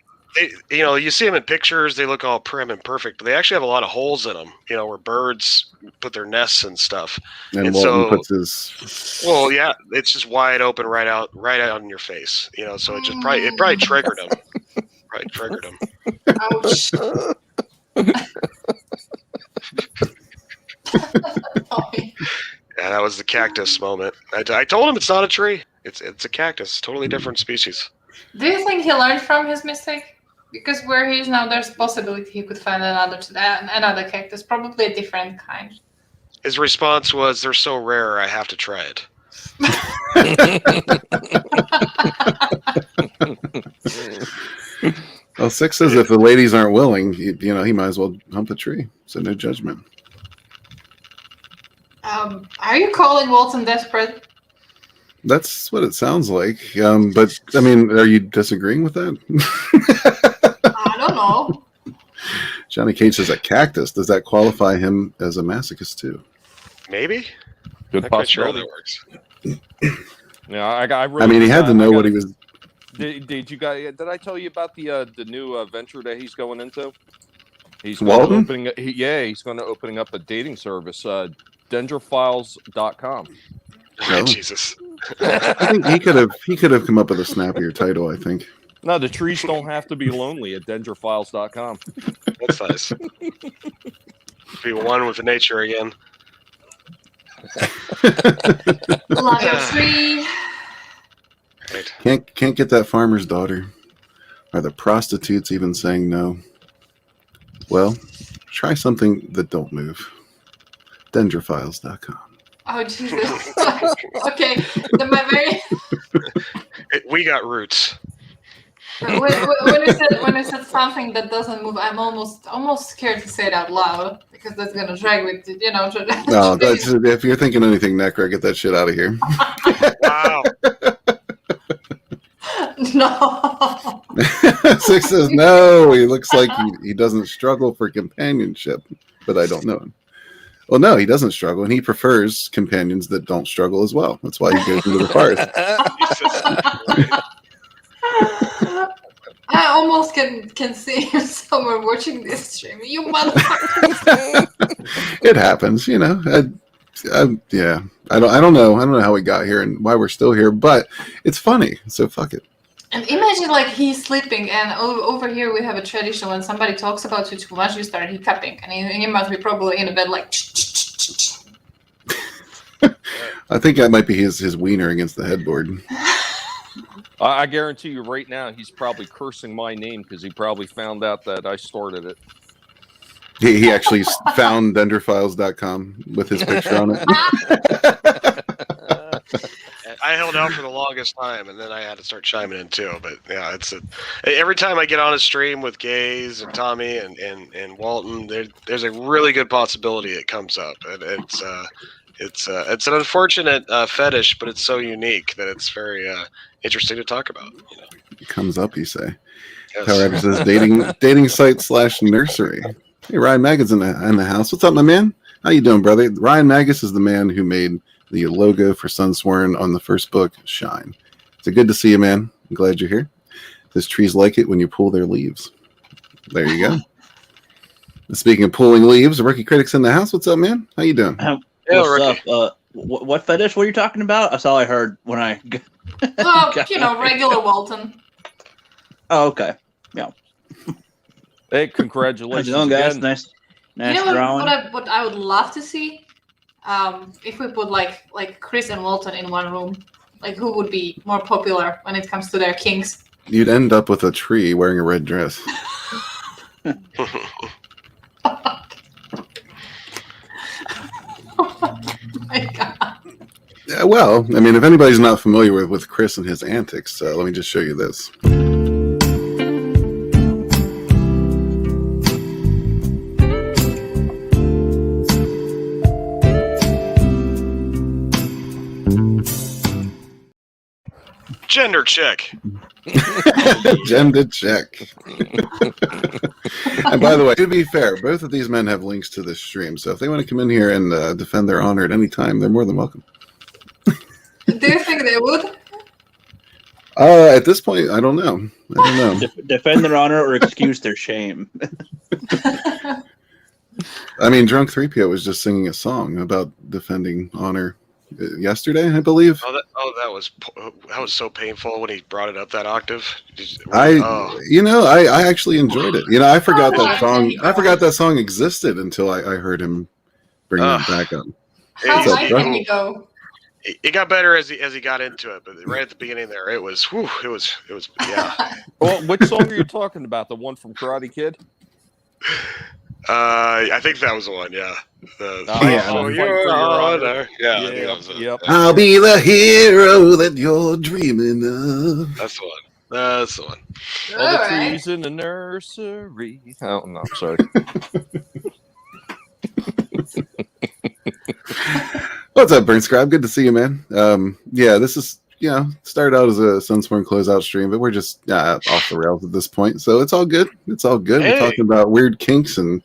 you see them in pictures. They look all prim and perfect, but they actually have a lot of holes in them. Where birds put their nests and stuff. And Walton puts his. Well, yeah, it's just wide open, right out in your face. So it probably triggered him. Right, triggered him. Ouch. Yeah, that was the cactus moment. I told him it's not a tree. It's a cactus, totally different species. Do you think he learned from his mistake? Because where he is now, there's a possibility he could find another cactus, probably a different kind. His response was, "They're so rare, I have to try it." Well, Six says if the ladies aren't willing, he might as well hump a tree. So no judgment. Are you calling Walton desperate? That's what it sounds like. But are you disagreeing with that? I don't know. Johnny Cage says a cactus. Does that qualify him as a masochist too? Maybe. Good possibility. That works. Yeah, I really. He had to know what he was. Did you guys? Did I tell you about the new venture that he's going into? He's Walton? He's going to opening up a dating service, Dendrophiles.com. Oh. Jesus. I think he could have come up with a snappier title. I think. No, the trees don't have to be lonely at Dendrophiles.com. That's nice. Be one with the nature again. Love your tree. Right. Can't get that farmer's daughter. Are the prostitutes even saying no? Well, try something that don't move. Dendrophiles.com. Oh Jesus. Okay. We got roots. When you said something that doesn't move, I'm almost scared to say it out loud because that's gonna drag with No, if you're thinking anything Necro, get that shit out of here. Wow. No. Six says no. He looks like he doesn't struggle for companionship, but I don't know him. Well, no, he doesn't struggle, and he prefers companions that don't struggle as well. That's why he goes into the forest. I almost can see him somewhere watching this stream. You motherfucker! It happens, you know. Yeah, I don't know how we got here and why we're still here, but it's funny. So fuck it. And imagine like he's sleeping, and over here we have a tradition when somebody talks about you too much, you start hiccuping, and he must be probably in a bed like. I think that might be his wiener against the headboard. I guarantee you right now he's probably cursing my name because he probably found out that I started it. He actually found Denderfiles.com with his picture on it. I held out for the longest time, and then I had to start chiming in too. But yeah, every time I get on a stream with Gaze and Tommy and Walton, there's a really good possibility it comes up, and it's an unfortunate fetish, but it's so unique that it's very interesting to talk about. You know? It comes up, you say. Yes. However, says dating site / nursery. Hey, Ryan Magus in the house. What's up, my man? How you doing, brother? Ryan Magus is the man who made the logo for Sunsworn on the first book, Shine. It's good to see you, man. I'm glad you're here. These trees like it when you pull their leaves. There you go. Speaking of pulling leaves, Rookie Critic's in the house. What's up, man? How you doing? What's up? What fetish were you talking about? That's all I heard when I... Well, regular Walton. Oh, okay. Yeah. Hey, congratulations. How's it going, guys? Again. Nice You know drawing. what I would love to see? If we put like Chris and Walton in one room, like who would be more popular when it comes to their kinks? You'd end up with a tree wearing a red dress. Oh my god. Yeah, well, I mean, if anybody's not familiar with Chris and his antics, let me just show you this. Gender check. Gender check. And by the way, to be fair, both of these men have links to this stream, so if they want to come in here and defend their honor at any time, they're more than welcome. Do you think they would? At this point, I don't know. Defend their honor or excuse their shame. I mean, Drunk 3PO was just singing a song about defending honor yesterday, I believe. That was so painful when he brought it up that octave. I actually enjoyed it. You know, I forgot that song. I forgot that song existed until I heard him bring it back up. How high can you go? It got better as he got into it, but right at the beginning there, it was yeah. Well, which song are you talking about? The one from Karate Kid? I think that was the one. Yeah. Your honor. Yeah. I think Yeah, that was it. yep. I'll be the hero that you're dreaming of. That's the one. That's the one. All the Alright. trees in the nursery. Oh no, sorry. What's up, Burn Scribe? Good to see you, man. Yeah, this is, started out as a Sunsworn closeout stream, but we're just off the rails at this point. So it's all good. It's all good. Hey. We're talking about weird kinks and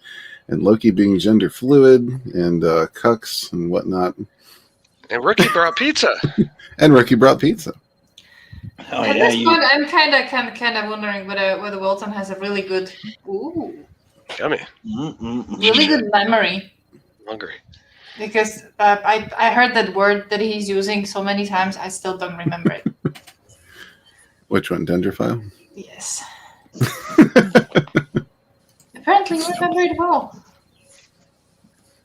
Loki being gender fluid and cucks and whatnot. And Ricky brought pizza. And Ricky brought pizza. Oh, At yeah, this point, I'm kind of wondering whether Walton has a really good, Yummy. really good memory. I'm hungry. Because I heard that word that he's using so many times, I still don't remember it. Which one? Dendrophile? Yes. Apparently, you remember it well.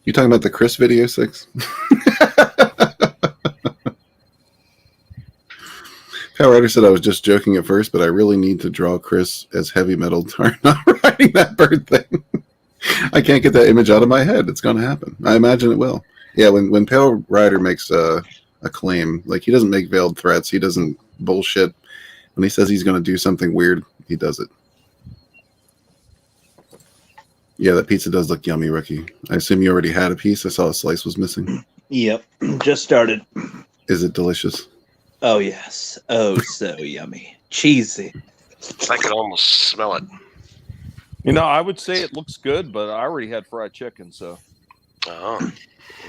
You talking about the Chris video 6? Power Rider said I was just joking at first, but I really need to draw Chris as heavy metal tar not riding that bird thing. I can't get that image out of my head. It's going to happen. I imagine it will. Yeah, when Pale Rider makes a claim, like he doesn't make veiled threats, he doesn't bullshit. When he says he's going to do something weird, he does it. Yeah, that pizza does look yummy, Rookie. I assume you already had a piece. I saw a slice was missing. Yep, just started. Is it delicious? Oh, yes. Oh, so yummy. Cheesy. I can almost smell it. You know, I would say it looks good, but I already had fried chicken, so. Oh,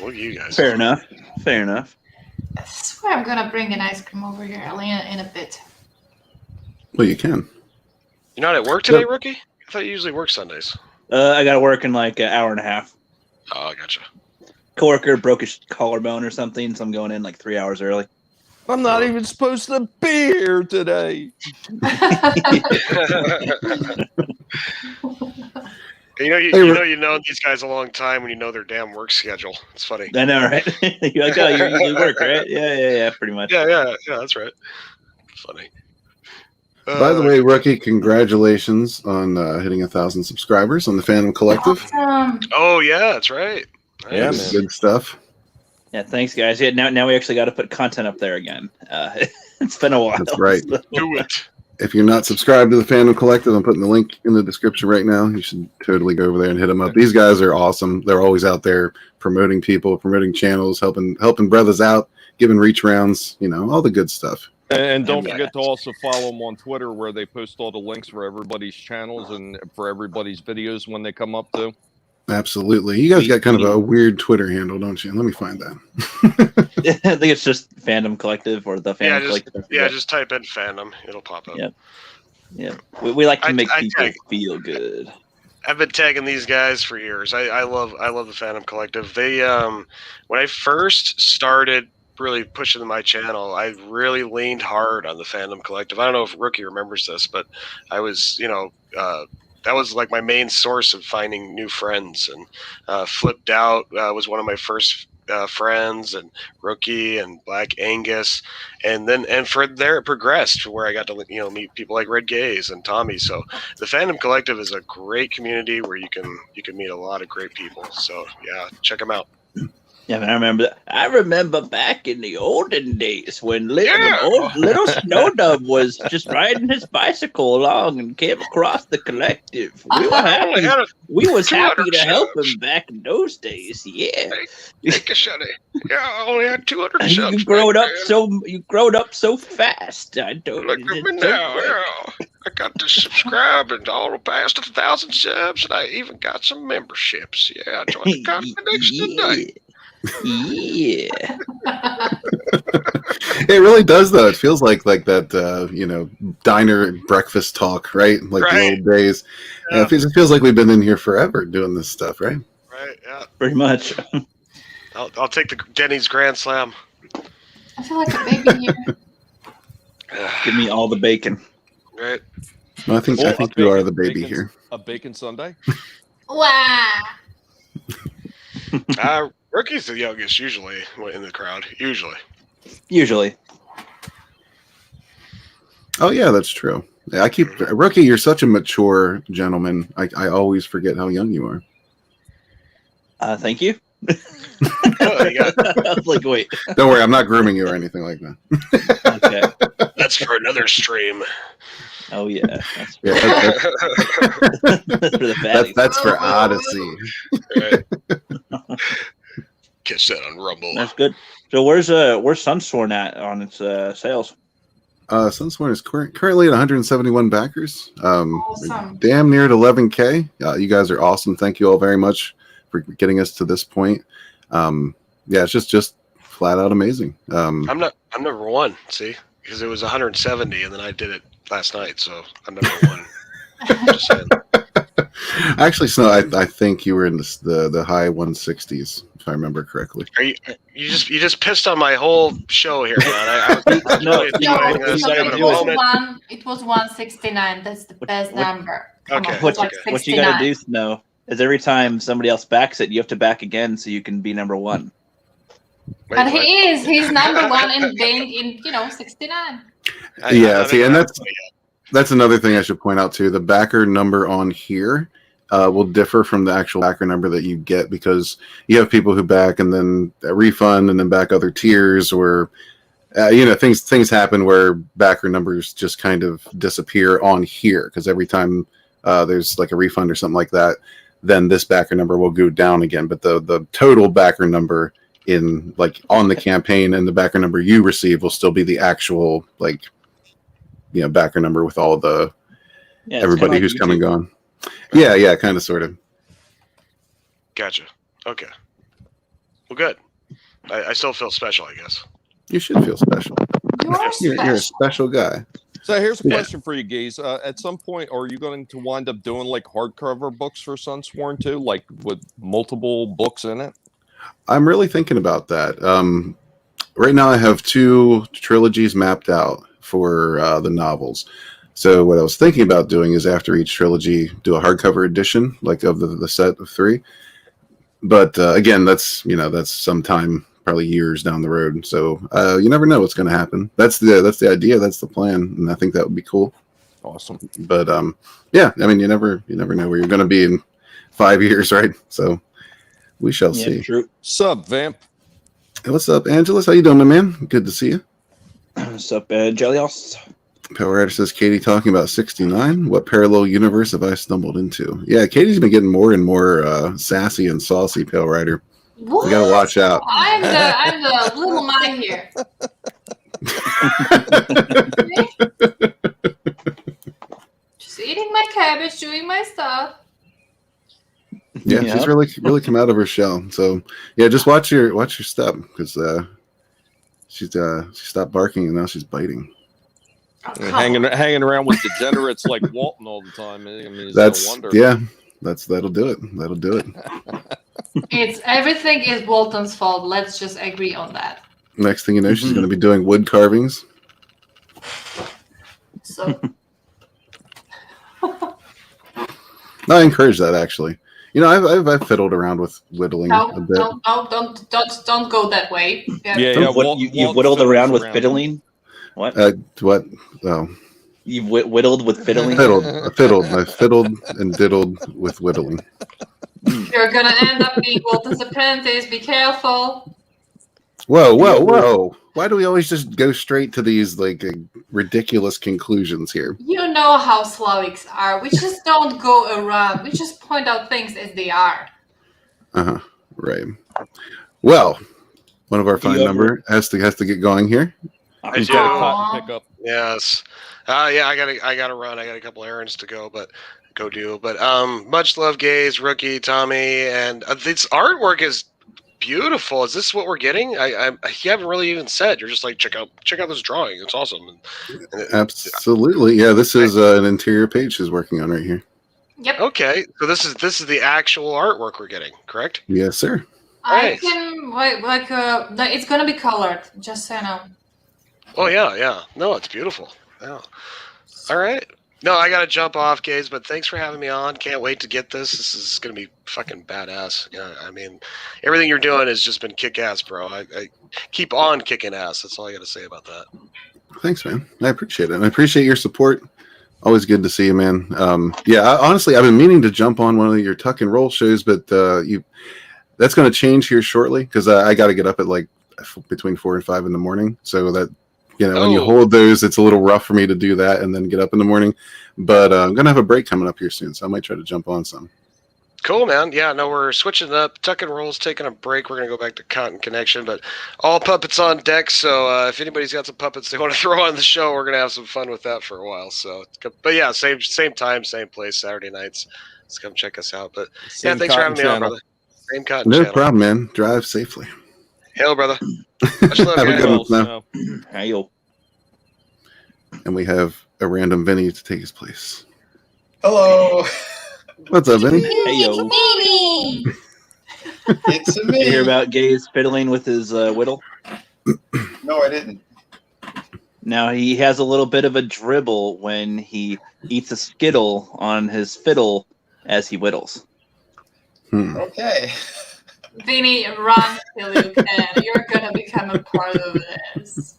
look at you guys. Fair enough. Fair enough. I swear I'm gonna bring an ice cream over here in a bit. Well, you can. You're not at work today, Rookie? I thought you usually work Sundays. I got to work in like an hour and a half. Oh, gotcha. Coworker broke his collarbone or something, so I'm going in like 3 hours early. I'm not even supposed to be here today. You know these guys a long time when you know their damn work schedule. It's funny. I know, right? You're like, oh, you usually work, right? Yeah, pretty much. Yeah, that's right. Funny. By the way, Rookie, congratulations on hitting 1,000 subscribers on the Phantom Collective. Awesome. Oh yeah, that's right. Nice. Yeah, man. Good stuff. Yeah, thanks, guys. Yeah, now we actually got to put content up there again. It's been a while. That's right. So. Do it. If you're not subscribed to the Phantom Collective, I'm putting the link in the description right now. You should totally go over there and hit them up. These guys are awesome. They're always out there promoting people, promoting channels, helping brothers out, giving reach rounds, all the good stuff. And don't forget to also follow them on Twitter, where they post all the links for everybody's channels and for everybody's videos when they come up too. Absolutely. You guys got kind of a weird Twitter handle, don't you? Let me find that. I think it's just Fandom Collective or the Fandom Collective. Just type in Fandom. It'll pop up. Yeah. We like to make people feel good. I've been tagging these guys for years. I love the Phantom Collective. They when I first started really pushing my channel, I really leaned hard on the Phantom Collective. I don't know if Rookie remembers this, but I was, that was like my main source of finding new friends. And Flipped Out was one of my first friends, and Rookie and Black Angus, and from there it progressed to where I got to meet people like Red Gaze and Tommy. So the Phantom Collective is a great community where you can meet a lot of great people. So yeah, check them out. Yeah, man, I remember that. I remember back in the olden days when little Snow Dove was just riding his bicycle along and came across the collective. We were happy. We was happy to help him back in those days. Yeah. Take a shutty. Yeah, I only had 200 subs. You growed up so fast. I don't. Look at me now. Yeah. I got to subscribe and all past 1,000 subs, and I even got some memberships. Yeah, I joined the combination today. Yeah. It really does, though. It feels like that diner breakfast talk, right? Like the old days. Yeah. It feels like we've been in here forever doing this stuff, right? Right, yeah. Pretty much. I'll take the Denny's Grand Slam. I feel like a baby here. Give me all the bacon. Right. Well, I think you are the baby here. A bacon sundae? Wow. Rookie's the youngest usually in the crowd. Usually. Oh yeah, that's true. Yeah, Rookie. You're such a mature gentleman. I always forget how young you are. Thank you. I was like, wait. Don't worry, I'm not grooming you or anything like that. Okay. That's for another stream. Oh yeah. That's for the fatties. That's for Odyssey. Right. Catch that on Rumble. That's good. So where's Sunsworn at on its sales? Sunsworn is currently at 171 backers. Awesome. Damn near at 11K. You guys are awesome. Thank you all very much for getting us to this point. It's just flat out amazing. I'm number one. See, because it was 170, and then I did it last night, so I'm number one. Just saying. Actually, Snow, I think you were in the high 160s, if I remember correctly. Are you just pissed on my whole show here, man? It was 169. That's the best number. Okay. What you got to do, Snow, is every time somebody else backs it, you have to back again so you can be number one. But he's number one in being in 69. And that's another thing I should point out too. The backer number on here will differ from the actual backer number that you get, because you have people who back and then a refund and then back other tiers, or things happen where backer numbers just kind of disappear on here, because every time there's like a refund or something like that, then this backer number will go down again. But the total backer number in on the campaign and the backer number you receive will still be the actual backer number with all the everybody who's come and gone. Yeah, kind of, sort of. Gotcha. Okay. Well, good. I still feel special, I guess. You should feel special. You're a special. special guy. So here's a question for you, Gaze. At some point, are you going to wind up doing like hardcover books for Sunsworn too, like with multiple books in it? I'm really thinking about that. Right now, I have 2 trilogies mapped out for the novels. So what I was thinking about doing is after each trilogy, do a hardcover edition, like of the set of 3. But again, that's sometime, probably years down the road. So you never know what's going to happen. That's the idea. That's the plan, and I think that would be cool. Awesome. But yeah, I mean, you never know where you're going to be in 5 years, right? So we shall see. True. Sup, Vamp? Hey, what's up, Angelus? How you doing, my man? Good to see you. What's up, Jelios? Power Rider says, Katie talking about 69. What parallel universe have I stumbled into? Yeah, Katie's been getting more and more sassy and saucy, Pale Rider. What? You gotta watch out. I'm the little mind here. Just eating my cabbage, doing my stuff. Yeah, she's really come out of her shell. So yeah, just watch your step, because she stopped barking and now she's biting. Oh, Hanging around with degenerates like Walton all the time. I mean, no wonder. That'll do it. That'll do it. It's everything is Walton's fault. Let's just agree on that. Next thing you know, she's going to be doing wood carvings. So I encourage that, actually. You know, I've fiddled around with whittling a bit. Don't go that way. Yeah. You've whittled around with fiddling. What? What? Oh. You've whittled with fiddling? I fiddled and diddled with whittling. You're gonna end up being Walton's apprentice. Be careful. Whoa. Why do we always just go straight to these like ridiculous conclusions here? You know how Slavics are. We just don't go around. We just point out things as they are. Uh-huh. Right. Well, one of our fine number has to get going here. I do. Pick up. Yes. Yeah, I gotta run. I got a couple errands to go do. But much love, Gaze, Rookie, Tommy, and this artwork is beautiful. Is this what we're getting? You haven't really even said. You're just like, check out this drawing. It's awesome. Absolutely. Yeah, this is an interior page she's working on right here. Yep. Okay, so this is the actual artwork we're getting, correct? Yes, sir. I can it's gonna be colored. Just so you know. Oh yeah. No, it's beautiful. Yeah. All right. No, I gotta jump off, Gaze, but thanks for having me on. Can't wait to get this. This is gonna be fucking badass. Yeah, I mean, everything you're doing has just been kick-ass, bro. I keep on kicking ass. That's all I gotta say about that. Thanks, man. I appreciate it. And I appreciate your support. Always good to see you, man. Honestly, I've been meaning to jump on one of your tuck and roll shows, but that's going to change here shortly, because I got to get up at like between 4 and 5 in the morning. So that, when you hold those, it's a little rough for me to do that and then get up in the morning. But I'm going to have a break coming up here soon, so I might try to jump on some. Cool, man. Yeah, no, we're switching up. Tuck and Roll's taking a break. We're going to go back to Cotton Connection, but all puppets on deck. So if anybody's got some puppets they want to throw on the show, we're going to have some fun with that for a while. So, but yeah, same time, same place, Saturday nights. Let's come check us out. But yeah, thanks for having me on, brother. Same Cotton No channel. Problem, man. Drive safely. Hail, brother. Much love, Have a guys. good one now. Hail. And we have a random Vinny to take his place. Hello. What's up, Vinny? Hey, yo. It's a me. You hear about Gaze fiddling with his whittle? No, I didn't. Now, he has a little bit of a dribble when he eats a Skittle on his fiddle as he whittles. Okay. Vinny, run till you can. You're gonna become a part of this.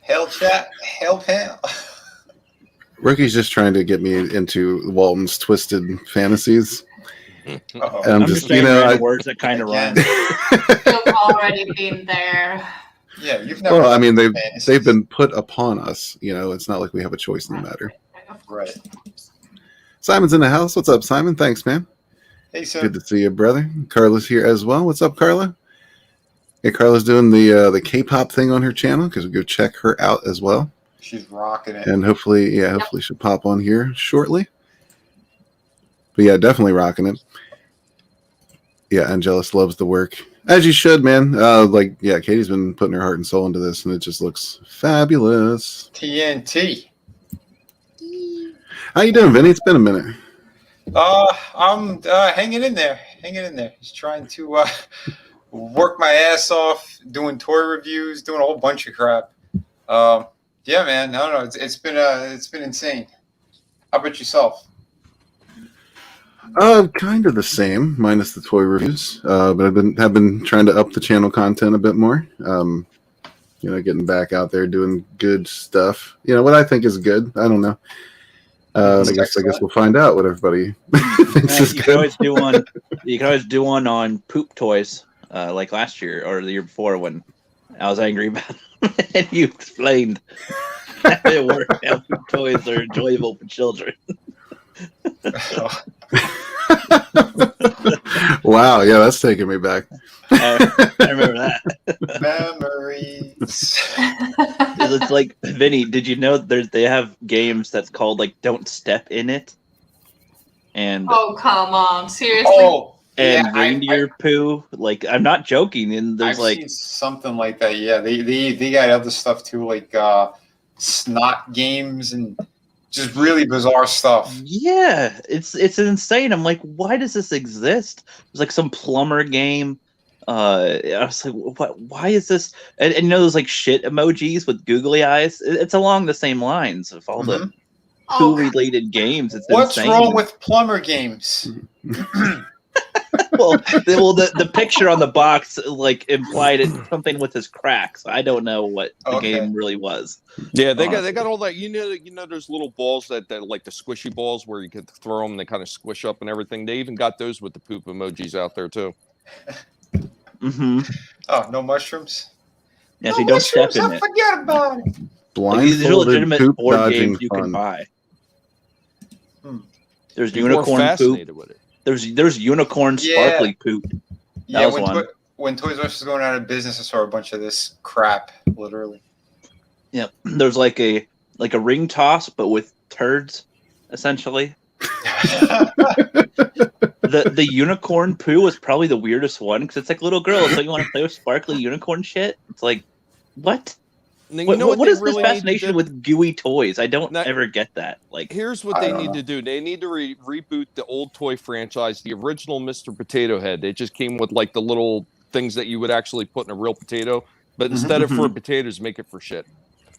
Hell chat, hell pal. Rookie's just trying to get me into Walton's twisted fantasies. Uh-oh. I'm just just, saying words that kind of rhyme. You've already been there. Yeah, you've never. Well, I mean, they've been put upon us. It's not like we have a choice in the matter. Right. Simon's in the house. What's up, Simon? Thanks, man. Hey, sir. Good to see you, brother. Carla's here as well. What's up, Carla? Hey, Carla's doing the K-pop thing on her channel, because we go check her out as well. She's rocking it. And hopefully she'll pop on here shortly. But yeah, definitely rocking it. Yeah, Angelus loves the work. As you should, man. Katie's been putting her heart and soul into this, and it just looks fabulous. TNT. How you doing, Vinny? It's been a minute. I'm hanging in there. Just trying to work my ass off, doing toy reviews, doing a whole bunch of crap. Yeah, man. I don't know. It's been insane. How about yourself? Kind of the same, minus the toy reviews. But have been trying to up the channel content a bit more. Getting back out there doing good stuff. What I think is good. I don't know. I guess we'll find out what everybody thinks is you good. can always do one on poop toys, like last year or the year before when I was angry about it, and you explained how it worked. How poop toys are enjoyable for children. Wow, yeah, that's taking me back. I remember that. Memories. It's like, Vinny, did you know they have games that's called like "Don't Step in It"? And Oh, come on, seriously? Oh, and yeah, reindeer poo. Like, I'm not joking. And there's I've seen something like that. Yeah, they got other stuff too, like snot games and just really bizarre stuff. Yeah, it's insane. I'm like, why does this exist? There's like some plumber game. I was like, what? Why is this? And those like shit emojis with googly eyes. It's along the same lines of all the poo-related games. It's What's insane. wrong with plumber games? the picture on the box like implied it something with his cracks. I don't know what the game really was. Yeah, they got all that. There's little balls that like the squishy balls where you can throw them and they kind of squish up and everything. They even got those with the poop emojis out there too. Mm-hmm. Oh, no mushrooms. Yeah, so you don't step in it. Forget about it. These are legitimate poop board dodging games you fun. can buy. There's People are unicorn fascinated poop. with it. There's unicorn sparkly poop. Yeah, was one. when Toys R Us was going out of business, I saw a bunch of this crap, literally. Yeah, there's like a ring toss, but with turds, essentially. The unicorn poo is probably the weirdest one because it's like little girls. So you want to play with sparkly unicorn shit? It's like, what? What is this fascination with gooey toys? I don't ever get that. Like, here's what they need to do. They need to reboot the old toy franchise, the original Mr. Potato Head. They just came with like the little things that you would actually put in a real potato, but instead of for potatoes, make it for shit.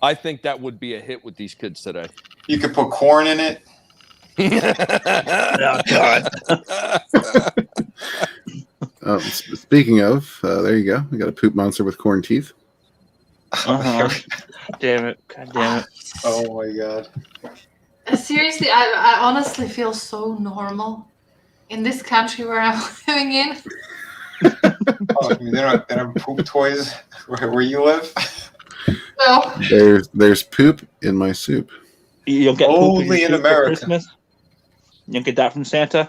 I think that would be a hit with these kids today. You could put corn in it. Oh God. Speaking of, there you go. We got a poop monster with corn teeth. Damn it. God damn it. Oh my God. Seriously, I honestly feel so normal in this country where I'm living in. They don't have poop toys where you live? No. There's poop in my soup. You don't get poop Only in soup for America. Christmas? You don't get that from Santa?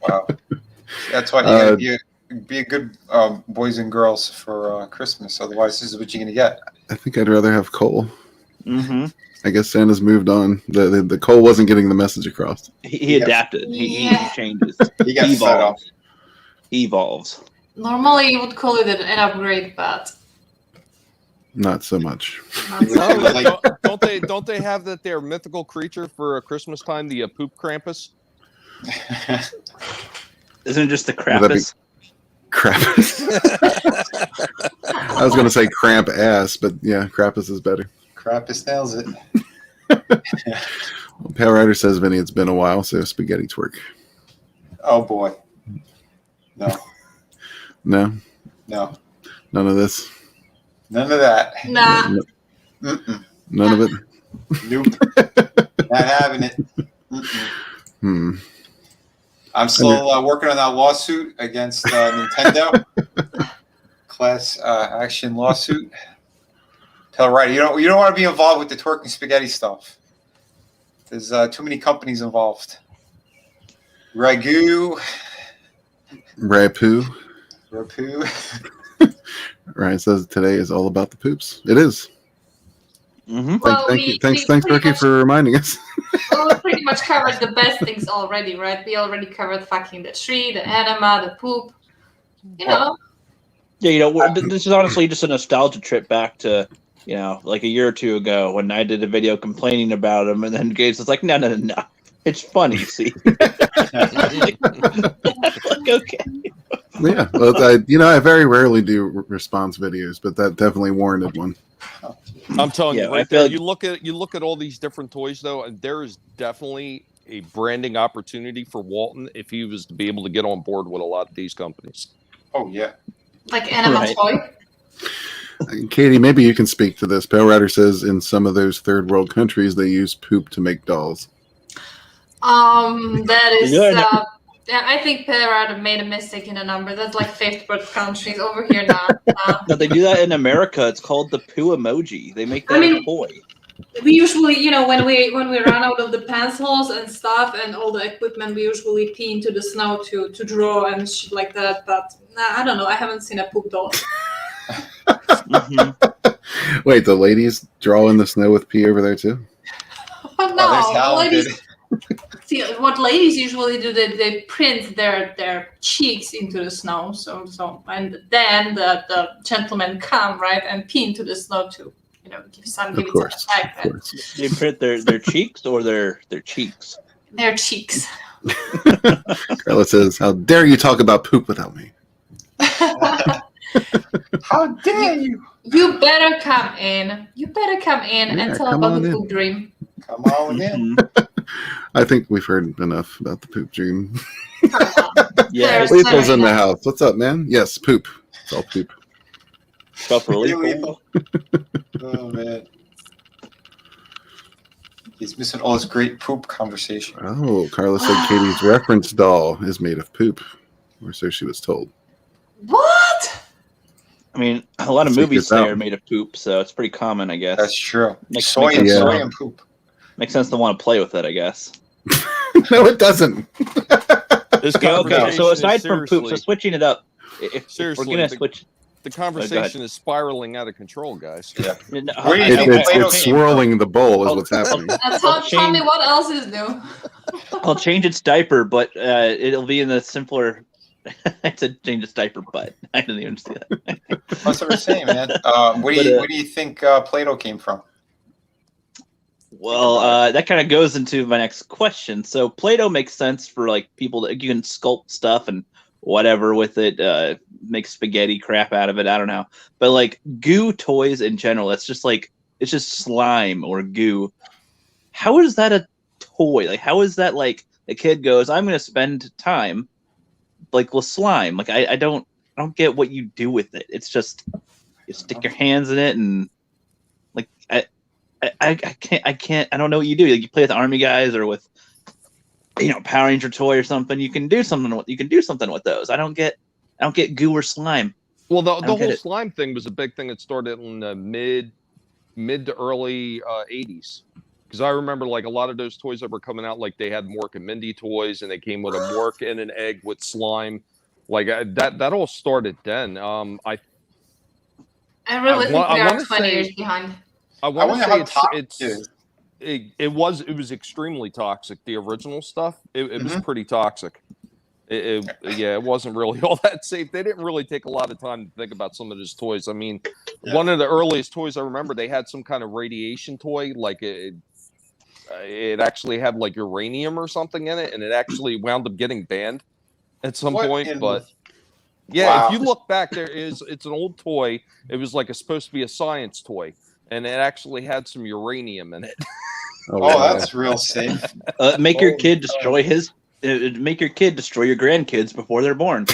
Wow. That's why you gotta be a good boys and girls for Christmas. Otherwise, this is what you're gonna get. I think I'd rather have coal. Mm-hmm. I guess Santa's moved on. The coal wasn't getting the message across. He adapted. He changes. He got fed up. He evolves. Normally, you would call it an upgrade, but Not so much. Don't they have that their mythical creature for Christmas time, the poop Krampus? Isn't it just the Krampus? Krampus. I was going to say cramp ass, but yeah, Krampus is better. Krampus nails it. Well, Pale Rider says, Vinny, it's been a while, so spaghetti twerk. Oh boy. No. No? No. None of this? None of that. nah. None of it? Nope. Not having it. Hmm. I'm still working on that lawsuit against Nintendo. Class action lawsuit. Tell right, you don't want to be involved with the twerking spaghetti stuff. There's too many companies involved. Ragu. Rapu. Rapu. Ryan says today is all about the poops. It is. Mm-hmm. Well, Thanks, Turkey, for reminding us. Well, we pretty much covered the best things already, right? We already covered fucking the tree, the enema, the poop. You know. Yeah, this is honestly just a nostalgia trip back to, like a year or two ago when I did a video complaining about him, and then Gates was like, no. It's funny, see? like, okay. Yeah, well, I very rarely do response videos, but that definitely warranted one. I'm telling you, I right feel there. like- You look at all these different toys, though, and there is definitely a branding opportunity for Walton if he was to be able to get on board with a lot of these companies. Oh yeah. Like animal Right. toy. Katie, maybe you can speak to this. Pale Rider says in some of those third world countries they use poop to make dolls. That is. Yeah, Yeah, I think Perad made a mistake in a number. That's like fifth world countries over here now. No, they do that in America. It's called the poo emoji. They make that a toy. We usually, when we run out of the pencils and stuff and all the equipment, we usually pee into the snow to draw and shit like that. But I don't know. I haven't seen a poop doll. Wait, the ladies draw in the snow with pee over there too? Oh, no, ladies. See, what ladies usually do, they print their cheeks into the snow. So and then the gentlemen come right and pee into the snow too. Give some effect. Of course. They print their cheeks or their cheeks. Their cheeks. Carla says, "How dare you talk about poop without me?" How dare you? You better come in. And tell about the poop dream. Come on in. I think we've heard enough about the poop dream. Yeah, Lethal's in the house. What's up, man? Yes, poop. It's all poop. Oh man, he's missing all his great poop conversation. Oh, Carla said Katie's reference doll is made of poop, or so she was told. What? I mean, a lot of movies today are made of poop, so it's pretty common, I guess. That's true. Soy and poop. Makes sense to want to play with it, I guess. No, it doesn't. Okay, so aside from poop, so switching it up, if we're going to switch... The conversation is spiraling out of control, guys. Yeah. It's swirling the bowl is what's happening. Tell me what else is new. I'll change its diaper, but it'll be in the simpler... It's a change its diaper, but I didn't even see that. That's what we're saying, man. Where do you think Play-Doh came from? Well, that kind of goes into my next question. So Play-Doh makes sense for like people that you can sculpt stuff and whatever with it, make spaghetti crap out of it. I don't know. But like goo toys in general, it's just slime or goo. How is that a toy? Like, how is that like a kid goes, I'm going to spend time like with slime. Like, I don't get what you do with it. It's just, you stick your hands in it and like, I can't, I don't know what you do. Like you play with army guys or with, Power Ranger toy or something. You can do something with those. I don't get goo or slime. Well, the whole slime thing was a big thing that started in the mid to early 80s. Because I remember like a lot of those toys that were coming out, like they had Mork and Mindy toys, and they came with a Mork and an egg with slime. Like that all started then. I really think we are 20 years behind. I want to say it was extremely toxic. The original stuff, it was pretty toxic. It wasn't really all that safe. They didn't really take a lot of time to think about some of those toys. I mean, one of the earliest toys I remember, they had some kind of radiation toy, like it actually had like uranium or something in it, and it actually wound up getting banned at some point. But yeah, if you look back, it's an old toy. It was like supposed to be a science toy, and it actually had some uranium in it. Oh, that's real safe. Make your kid destroy make your kid destroy your grandkids before they're born.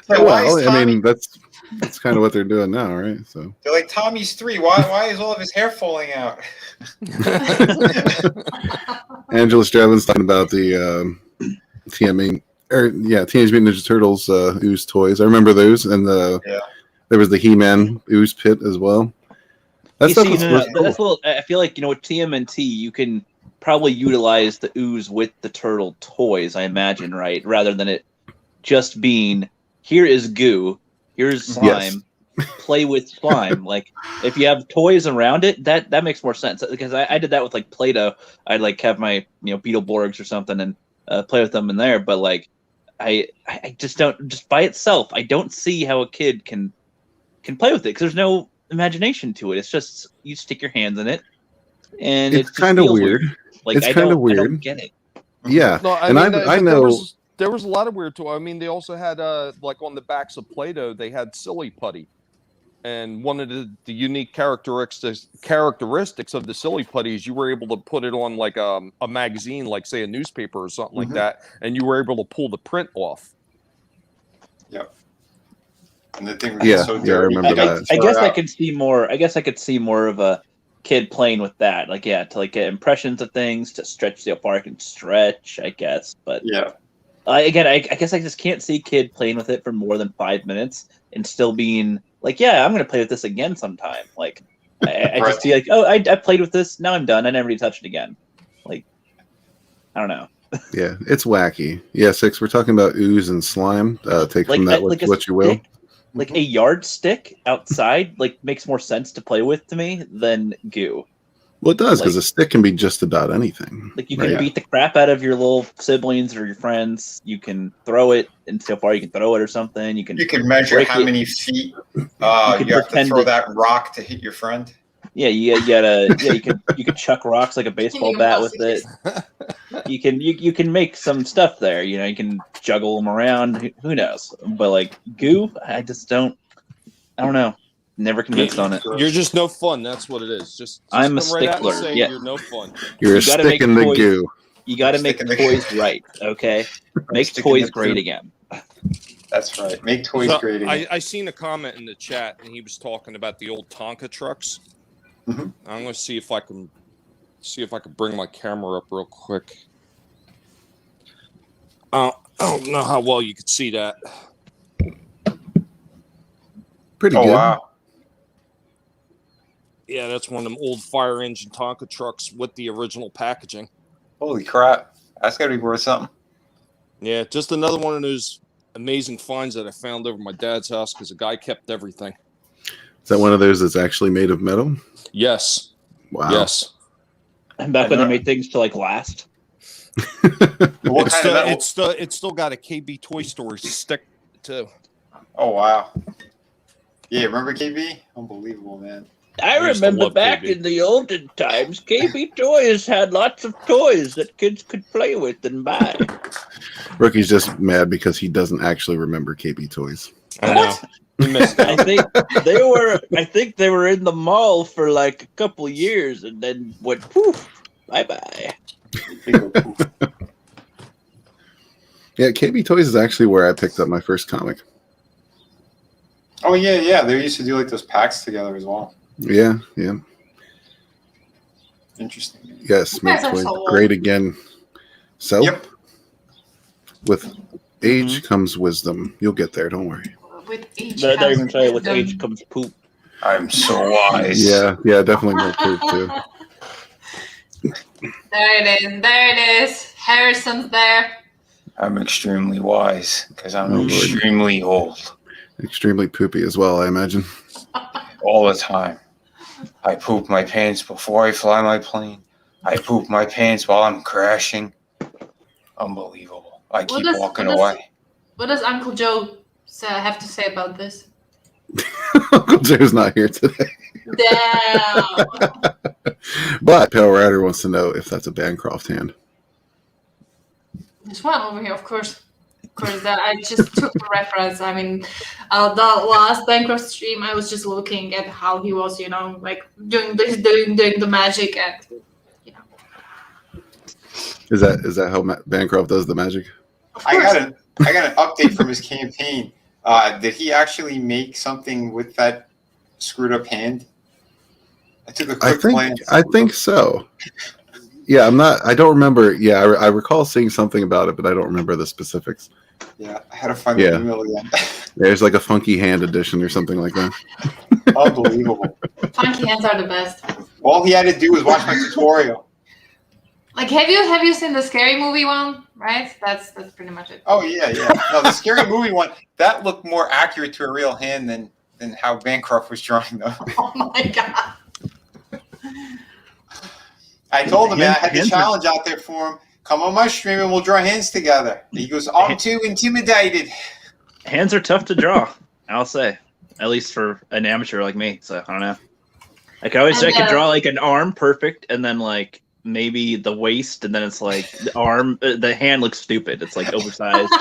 Well, I mean, that's kind of what they're doing now, right? So they're like, Tommy's 3. Why is all of his hair falling out? Angela Stravin's talking about the Teenage Mutant Ninja Turtles ooze toys. I remember those, and there was the He-Man ooze pit as well. That's cool. That's a little. I feel like with TMNT, you can probably utilize the ooze with the turtle toys. I imagine, right? Rather than it just being here is goo, here's slime, play with slime. Like if you have toys around it, that makes more sense. Because I did that with like Play-Doh. I'd like have my Beetleborgs or something and play with them in there. But like I just don't, just by itself, I don't see how a kid can play with it, because there's no imagination to it. It's just you stick your hands in it, and it's kind of weird. Like it's kind of weird. I don't get it. Yeah, No, I know there was a lot of weird toys. I mean, they also had like on the backs of Play-Doh, they had silly putty, and one of the unique characteristics of the silly putty is you were able to put it on like a magazine, like say a newspaper or something like that, and you were able to pull the print off. Yep. And the thing was so dirty. I remember that. I guess I could see more. I guess I could see more of a kid playing with that, like to like get impressions of things, to stretch the far I can stretch, I guess. But yeah, I guess I just can't see kid playing with it for more than 5 minutes and still being like, yeah, I'm gonna play with this again sometime. Like I just see like, oh, I played with this, now I'm done. I never even touched it again. Like, I don't know. Yeah, it's wacky. Yeah, Six. We're talking about ooze and slime. Take from that what you will. Like a yardstick outside, like makes more sense to play with to me than goo. Well, it does, because a stick can be just about anything. Like you can beat the crap out of your little siblings or your friends. You can throw it, and so far you can throw it or something. You can measure how many feet you have to throw that rock to hit your friend. Yeah, you can chuck rocks like a baseball bat with it. You can make some stuff there. You know, you can juggle them around. Who knows? But like goo, I don't know. Never convinced on it. You're just no fun. That's what it is. Just I'm a right out and stickler. say Yeah. You're no fun. You're a stick in the goo. You got to make toys right. Okay, make toys great again. That's right. Make toys great again. I seen a comment in the chat, and he was talking about the old Tonka trucks. Mm-hmm. I'm going to see if I can bring my camera up real quick. I don't know how well you could see that. Pretty good. Wow. Yeah, that's one of them old fire engine Tonka trucks with the original packaging. Holy crap. That's got to be worth something. Yeah, just another one of those amazing finds that I found over my dad's house because the guy kept everything. Is that one of those that's actually made of metal? Yes. Wow. Yes. And back when they made things to like last. It's still got a KB Toy Story stick too. Oh wow. Yeah, remember KB? Unbelievable, man. I remember back in the olden times, KB Toys had lots of toys that kids could play with and buy. Rookie's just mad because he doesn't actually remember KB Toys. I know. I think they were in the mall for like a couple years and then went poof, bye. Yeah, KB Toys is actually where I picked up my first comic. Oh yeah. They used to do like those packs together as well. Yeah. Interesting. Yes, make toys great again. So, with age comes wisdom. You'll get there. Don't worry. With age, they're even saying with age comes poop. I'm so wise. Yeah, definitely more poop too. There it is. Harrison's there. I'm extremely wise because I'm extremely old. Extremely poopy as well, I imagine. All the time. I poop my pants before I fly my plane. I poop my pants while I'm crashing. Unbelievable. I keep walking away. What does Uncle Joe have to say about this? Uncle Joe's not here today. Damn. But Pale Rider wants to know if that's a Bancroft hand. There's one over here, of course. That I just took the reference. I mean, the last Bancroft stream, I was just looking at how he was, like doing the magic, and Is that how Bancroft does the magic? I got an update from his campaign. Did he actually make something with that screwed up hand? I took a quick glance. I think so. Yeah, I don't remember. Yeah, I recall seeing something about it, but I don't remember the specifics. Yeah, I had to find the email again. There's like a funky hand edition or something like that. Unbelievable. Funky hands are the best. All he had to do was watch my tutorial. Like, have you seen the Scary Movie one? Right? That's pretty much it. Oh yeah. No, the Scary Movie one, that looked more accurate to a real hand than how Bancroft was drawing them. Oh my god. I told him, man, I had the challenge out there for him come on my stream and we'll draw hands together. He goes, I'm too intimidated. Hands are tough to draw, I'll say. At least for an amateur like me. So I don't know. Like I always say I could draw like an arm perfect, and then like maybe the waist, and then it's like the arm, the hand looks stupid. It's like oversized.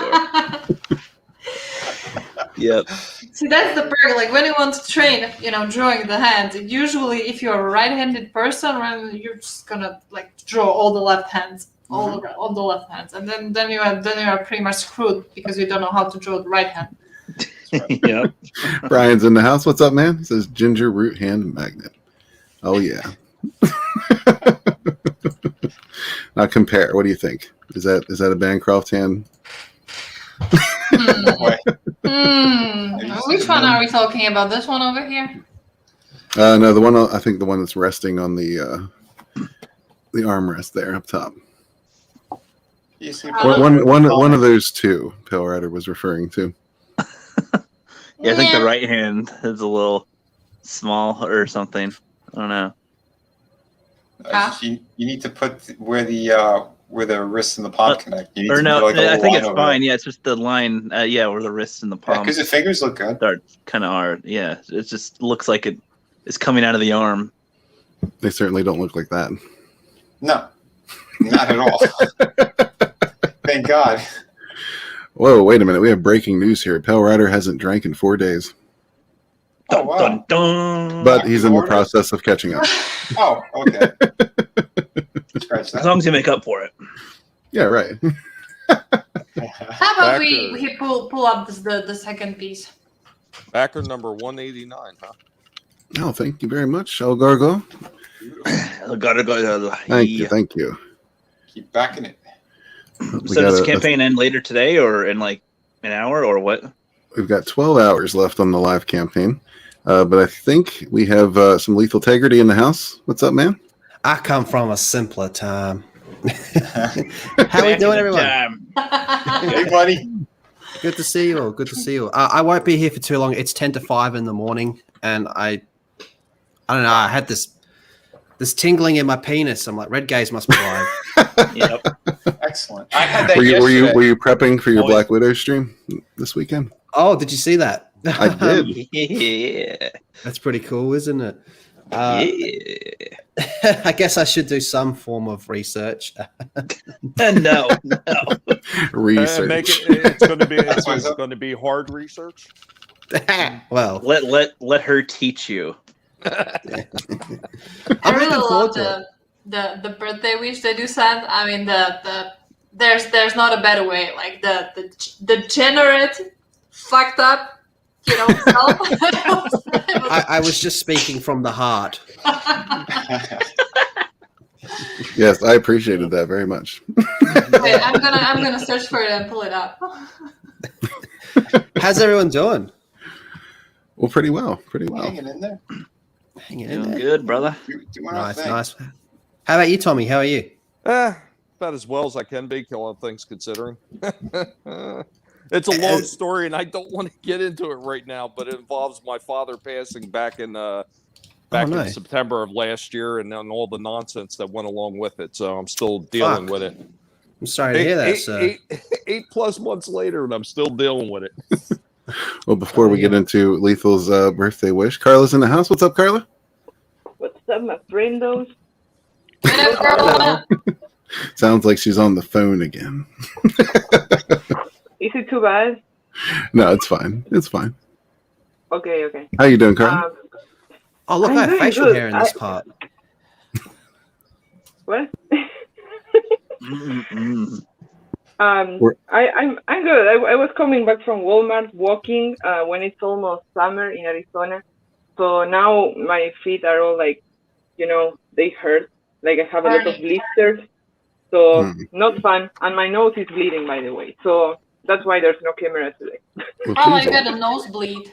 Yep. See, that's the perk. Like when you want to train, drawing the hands. Usually, if you're a right-handed person, you're just gonna like draw all the left hands, all the left hands, and then you are pretty much screwed because you don't know how to draw the right hand. Yep. Brian's in the house. What's up, man? It says ginger root hand magnet. Oh yeah. Now compare. What do you think? Is that a Bancroft hand? Which one are we talking about? This one over here? No, the one. I think the one that's resting on the armrest there up top. One of those two. Pale Rider was referring to. Yeah, I think the right hand is a little small or something. I don't know. You need to put where the wrists and the palm connect. Or no, I think it's fine. Yeah, it's just the line. Where the wrists and the palm. Because the fingers look good. They're kind of hard. Yeah, it just looks like it is coming out of the arm. They certainly don't look like that. No, not at all. Thank God. Whoa, wait a minute. We have breaking news here. Pale Rider hasn't drank in 4 days. Oh, wow. Dun, dun. But he's in the process of catching up. Oh, okay. Scratch that. As long as you make up for it. Yeah, right. How about we pull up the second piece? Backer number 189, huh? Oh, thank you very much, El Gargo. Thank you. Keep backing it. So does the campaign end later today, or in like an hour, or what? We've got 12 hours left on the live campaign, but I think we have some Lethal Integrity in the house. What's up, man? I come from a simpler time. How we doing, everyone? Hey, buddy. Good to see you all. Good to see you all. I won't be here for too long. It's 10 to 5 in the morning, and I don't know. I had this tingling in my penis. I'm like, Red Gaze must be live. Yep. Excellent. I had that were yesterday. you prepping for your Black Widow stream this weekend? Oh, did you see that? I did. Yeah. That's pretty cool, isn't it? Yeah. I guess I should do some form of research. No. Research. It's going to be hard research. Well, let her teach you. I really love the birthday wish they do send. I mean, there's not a better way. Like the degenerate, fucked up, self. I was just speaking from the heart. Yes, I appreciated that very much. Wait, I'm gonna search for it and pull it up. How's everyone doing? Well, pretty well. Hanging in there. Hanging in there. Good, brother. Nice. How about you, Tommy? How are you? About as well as I can be, all things considering. It's a long story, and I don't want to get into it right now, but it involves my father passing back in September of last year, and then all the nonsense that went along with it. So I'm still dealing with it. I'm sorry to hear that, sir. 8+ months later, and I'm still dealing with it. Well, before we get into Lethal's birthday wish, Carla's in the house. What's up, Carla? What's up, my friendos? Sounds like she's on the phone again. Is it too bad? No, it's fine. It's fine. Okay. How you doing, Carla? Oh, look, I have facial hair in this part. What? We're- I'm good. I was coming back from Walmart walking when it's almost summer in Arizona. So now my feet are all like, they hurt. Like I have a lot of blisters. So not fun. And my nose is bleeding, by the way. So that's why there's no camera today. Oh, you got a nosebleed.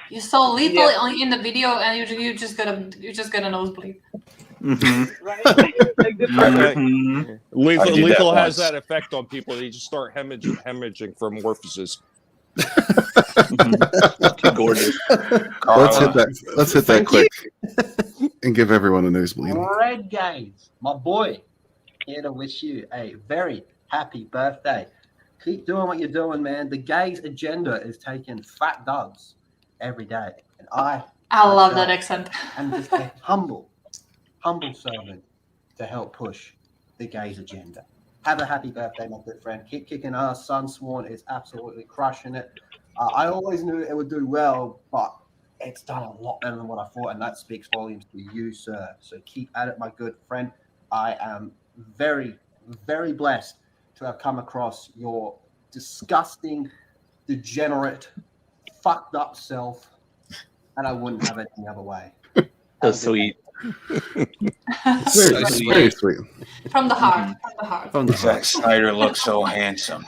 You saw Lethal in the video, and you just got a nosebleed. Mm-hmm. Right? Like the Lethal has that effect on people. They just start hemorrhaging from orifices. Too gorgeous. Let's hit that quick and give everyone a nosebleed. Red Gaze, my boy. here to wish you a very happy birthday. Keep doing what you're doing, man. The gays agenda is taking fat dubs every day. And I love that accent. I'm just a humble servant to help push the gays agenda. Have a happy birthday, my good friend. Keep kicking ass. Sunsworn is absolutely crushing it. I always knew it would do well, but it's done a lot better than what I thought, and that speaks volumes to you, sir. So keep at it, my good friend. I am very, very blessed to have come across your disgusting, degenerate, fucked up self, and I wouldn't have it any other way. So sweet. Very sweet. From the heart. From the heart. From the Zack Snyder looks so handsome.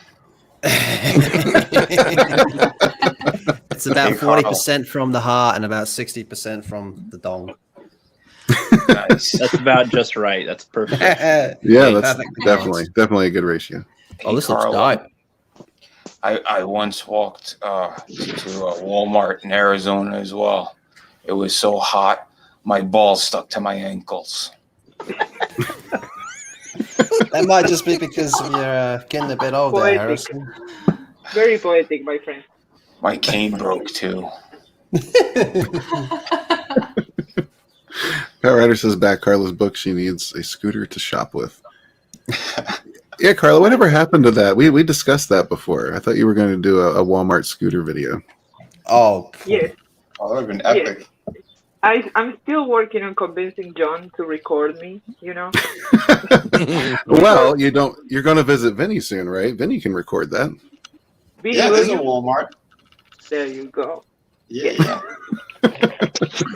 It's about Hey, Carl. 40% from the heart and about 60% from the dong. Nice. That's about just right. That's perfect. Yeah, that's Perfect definitely a good ratio. Oh, this looks Carl, dope. I once walked to a Walmart in Arizona as well. It was so hot, my balls stuck to my ankles. That might just be because you're getting a bit older, Poetic. Harrison. Very poetic, my friend. My cane broke too. Pat Ryder says back Carla's book she needs a scooter to shop with. Yeah, Carla, whatever happened to that? We discussed that before. I thought you were going to do a Walmart scooter video. Oh, Yes. Oh, that would have been epic. I'm still working on convincing John to record me, you know? Well, you're going to visit Vinny soon, right? Vinny can record that. Yeah, there's a Walmart. There you go. Yeah.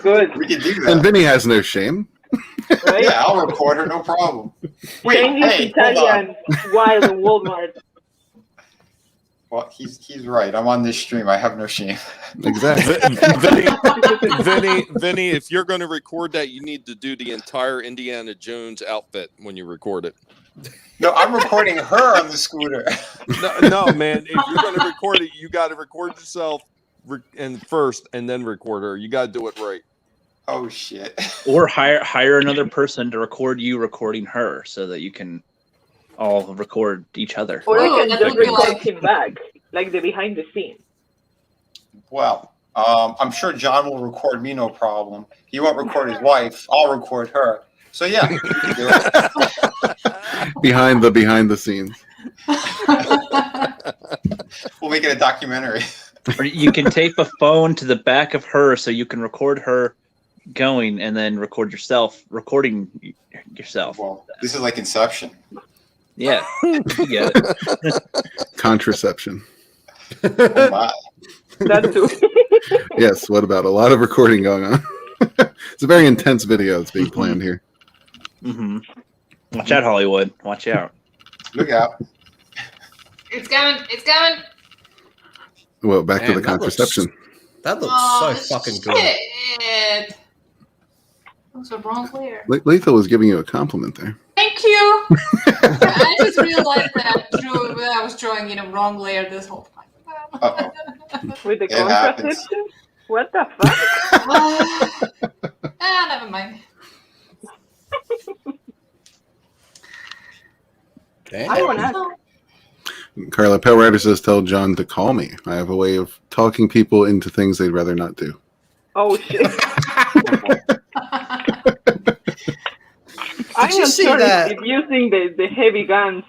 Good. We can do that. And Vinny has no shame. Right? Yeah, I'll record her, no problem. Chinese, Italian, wild in Walmart. Well, he's right. I'm on this stream. I have no shame. Exactly. Vinny, if you're going to record that, you need to do the entire Indiana Jones outfit when you record it. No, I'm recording her on the scooter. No, man. If you're going to record it, you got to record yourself first, and then record her. You got to do it right. Oh shit! Or hire another person to record you recording her, so that you can all record each other. Or I can that just would be record like- him back, like the behind the scenes. Well, I'm sure John will record me, no problem. He won't record his wife. I'll record her. So yeah, we can do it. behind the scenes. We'll make it a documentary. Or you can tape a phone to the back of her, so you can record her going, and then record yourself recording yourself. Well, this is like Inception. Yeah, you get it. Contraception. Oh my. That too. Yes, what about a lot of recording going on? It's a very intense video that's being planned here. Mm-hmm. Watch out, Hollywood. Watch out. Look out. It's coming. It's coming. Well, back to Man, the that looks- contraception. That looks Oh, so fucking good. shit. Looks the wrong layer. Lethal was giving you a compliment there. Thank you. I just realized that I was drawing in a wrong layer this whole time. Uh-oh. With the It happens. contraception? What the fuck? Never mind. I want to. Carla Pell Rider says, tell John to call me. I have a way of talking people into things they'd rather not do. Oh shit! I'm you not see sure that? if using the heavy guns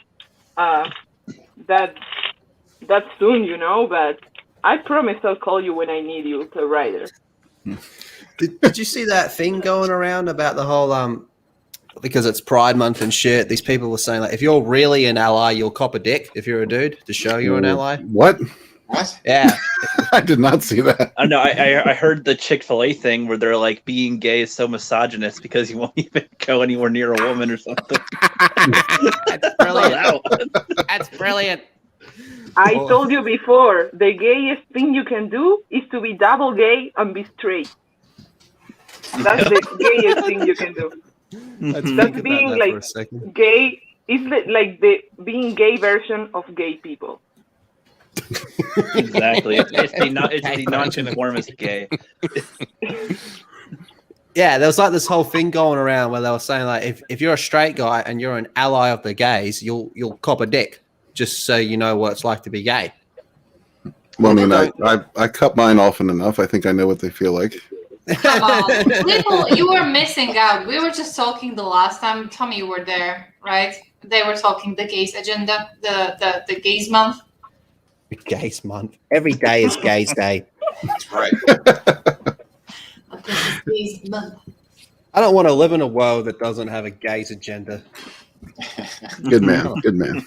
that soon, you know, but I promise I'll call you when I need you, Pell Rider. Did you see that thing going around about the whole because it's Pride Month and shit? These people were saying like, if you're really an ally, you'll cop a dick if you're a dude to show you're an ally. What? What? Yeah. I did not see that. I know. I heard the Chick-fil-A thing where they're like, being gay is so misogynist because you won't even go anywhere near a woman or something. That's brilliant. That's brilliant. I told you before, the gayest thing you can do is to be double gay and be straight. That's the gayest thing you can do. That's being like gay. It's like the being gay version of gay people. Exactly. It's the nonconformist gay. Yeah, there was like this whole thing going around where they were saying like if you're a straight guy and you're an ally of the gays, you'll cop a dick just so you know what it's like to be gay. Well, I mean, I cut mine often enough. I think I know what they feel like. Come on. Little, you were missing out. We were just talking the last time, Tommy, you were there, right? They were talking the gays agenda, the gays month. Gays month. Every day is gays day. That's right. Gays month. I don't want to live in a world that doesn't have a gays agenda. Good man. Good man.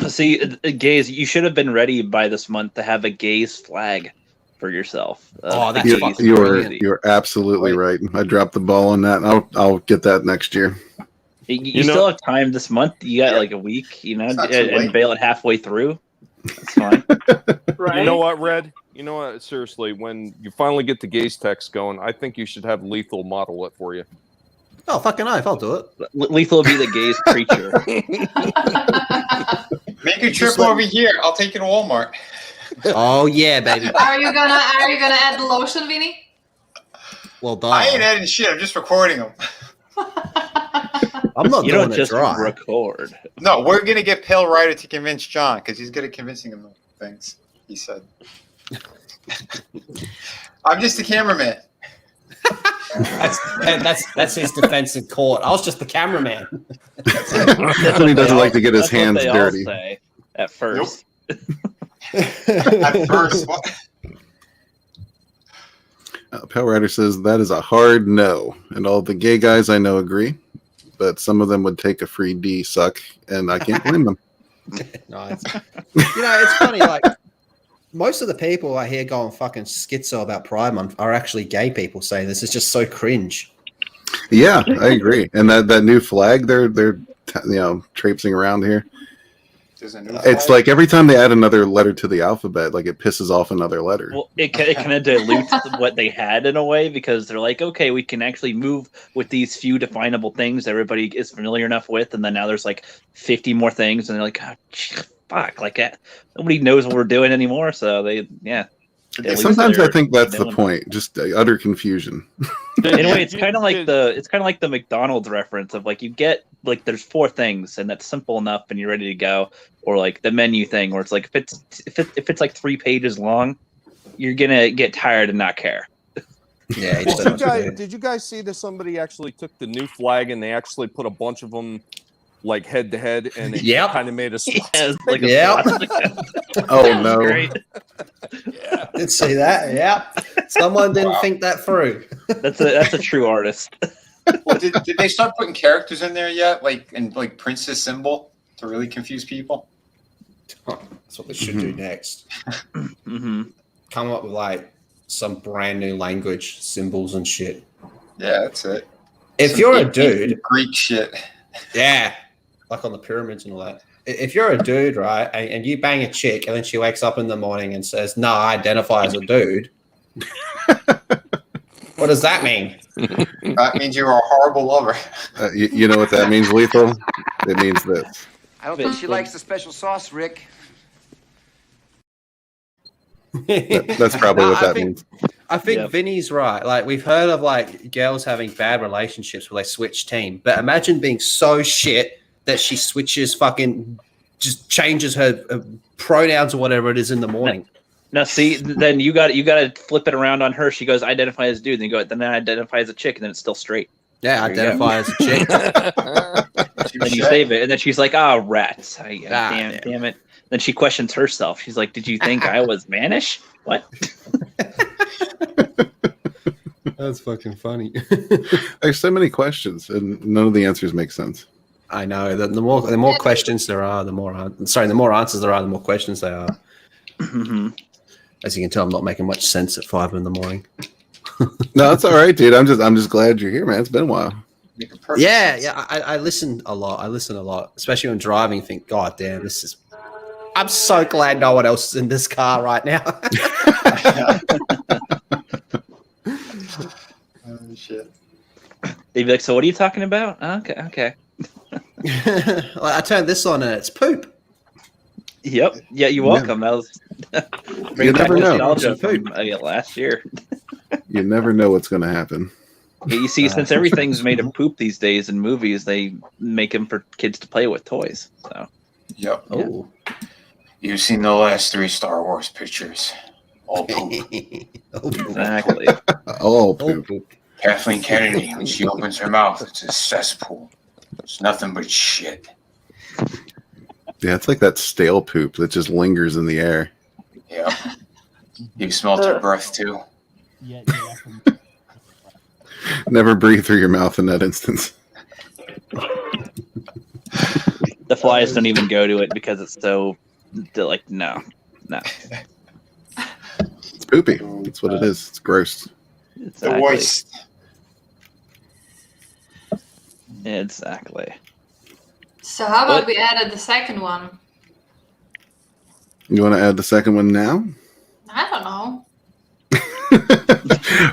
See, gays, you should have been ready by this month to have a gays flag for yourself. You're absolutely right. I dropped the ball on that. I'll get that next year. You still have time this month. You got like a week, and bail it halfway through. That's fine. Right? You know what, Red? You know what? Seriously, when you finally get the gays text going, I think you should have Lethal model it for you. Oh, fucking oath, I'll do it. Lethal will be the gays preacher. Make a trip over here. I'll take you to Walmart. Oh yeah, baby. Are you gonna add the lotion, Vinny? Well done. I ain't adding shit. I'm just recording them. I'm not You doing don't it just dry. record. No, we're gonna get Pale Rider to convince John because he's good at convincing him of things. He said, "I'm just a cameraman." That's his defense in court. I was just the cameraman. He doesn't like to get his hands they all dirty. say at first. At first, what? Pale Rider says that is a hard no, and all the gay guys I know agree, but some of them would take a free D suck, and I can't blame them. Nice. It's funny. Like most of the people I hear going fucking schizo about Pride Month are actually gay people saying this is just so cringe. Yeah, I agree. And that new flag they're traipsing around here. There's a new It's like every time they add another letter to the alphabet, like it pisses off another letter. Well, it kind of dilutes what they had in a way because they're like, okay, we can actually move with these few definable things everybody is familiar enough with, and then now there's like 50 more things, and they're like, oh, fuck, like nobody knows what we're doing anymore. So Sometimes I think that's the point, just utter confusion. In a way, it's kind of like the McDonald's reference of like you get like there's 4 things and that's simple enough and you're ready to go, or like the menu thing where it's like if it's like 3 pages long, you're gonna get tired and not care. Yeah. Did you guys see that somebody actually took the new flag and they actually put a bunch of them like head to head and it kind of made a Oh no! Great. Yeah, did see that? Yeah, someone didn't think that through. That's a true artist. Well, did they start putting characters in there yet, like Princess symbol to really confuse people? That's what they should do next. Come up with like some brand new language, symbols and shit. Yeah, that's it. If you're a dude, Greek shit. Yeah, like on the pyramids and all that. If you're a dude, right, and you bang a chick, and then she wakes up in the morning and says, "No, I identify as a dude," what does that mean? That means you're a horrible lover. You know what that means, Lethal? It means this. I don't think she likes the special sauce, Rick. That's probably what that means. I think Vinny's right. Like we've heard of like girls having bad relationships where they switch team, but imagine being so shit that she switches just changes her pronouns or whatever it is in the morning. Now, see, then you got to flip it around on her. She goes, identify as dude, and you go, then I identify as a chick, and then it's still straight. Yeah, identify as a chick. Then you save it, and then she's like, rats. Damn it. Then she questions herself. She's like, did you think I was mannish? What? That's fucking funny. There's so many questions, and none of the answers make sense. I know. The more questions there are, the more answers there are, the more questions there are. As you can tell, I'm not making much sense at 5 in the morning. No, it's all right, dude. I'm just glad you're here, man. It's been a while. Yeah. I listen a lot, especially when driving. Think, God damn, I'm so glad no one else is in this car right now. Oh shit. They'd be like, so what are you talking about? Okay. I turned this on and it's poop. Yep. Yeah, you're welcome. That was you never know. From, last year. You never know what's going to happen. Yeah, you see, since everything's made of poop these days in movies, they make them for kids to play with toys. So. Yep. Oh. You've seen the last 3 Star Wars pictures. All poop. Exactly. All poop. Kathleen Kennedy, when she opens her mouth, it's a cesspool. It's nothing but shit. Yeah, it's like that stale poop that just lingers in the air. Yeah. You smelled her breath too. Yeah. Never breathe through your mouth in that instance. The flies don't even go to it because it's so, they're like, no. It's poopy. That's what it is. It's gross. Exactly. The waste. Exactly. So how about we added the second one? You want to add the second one now? I don't know.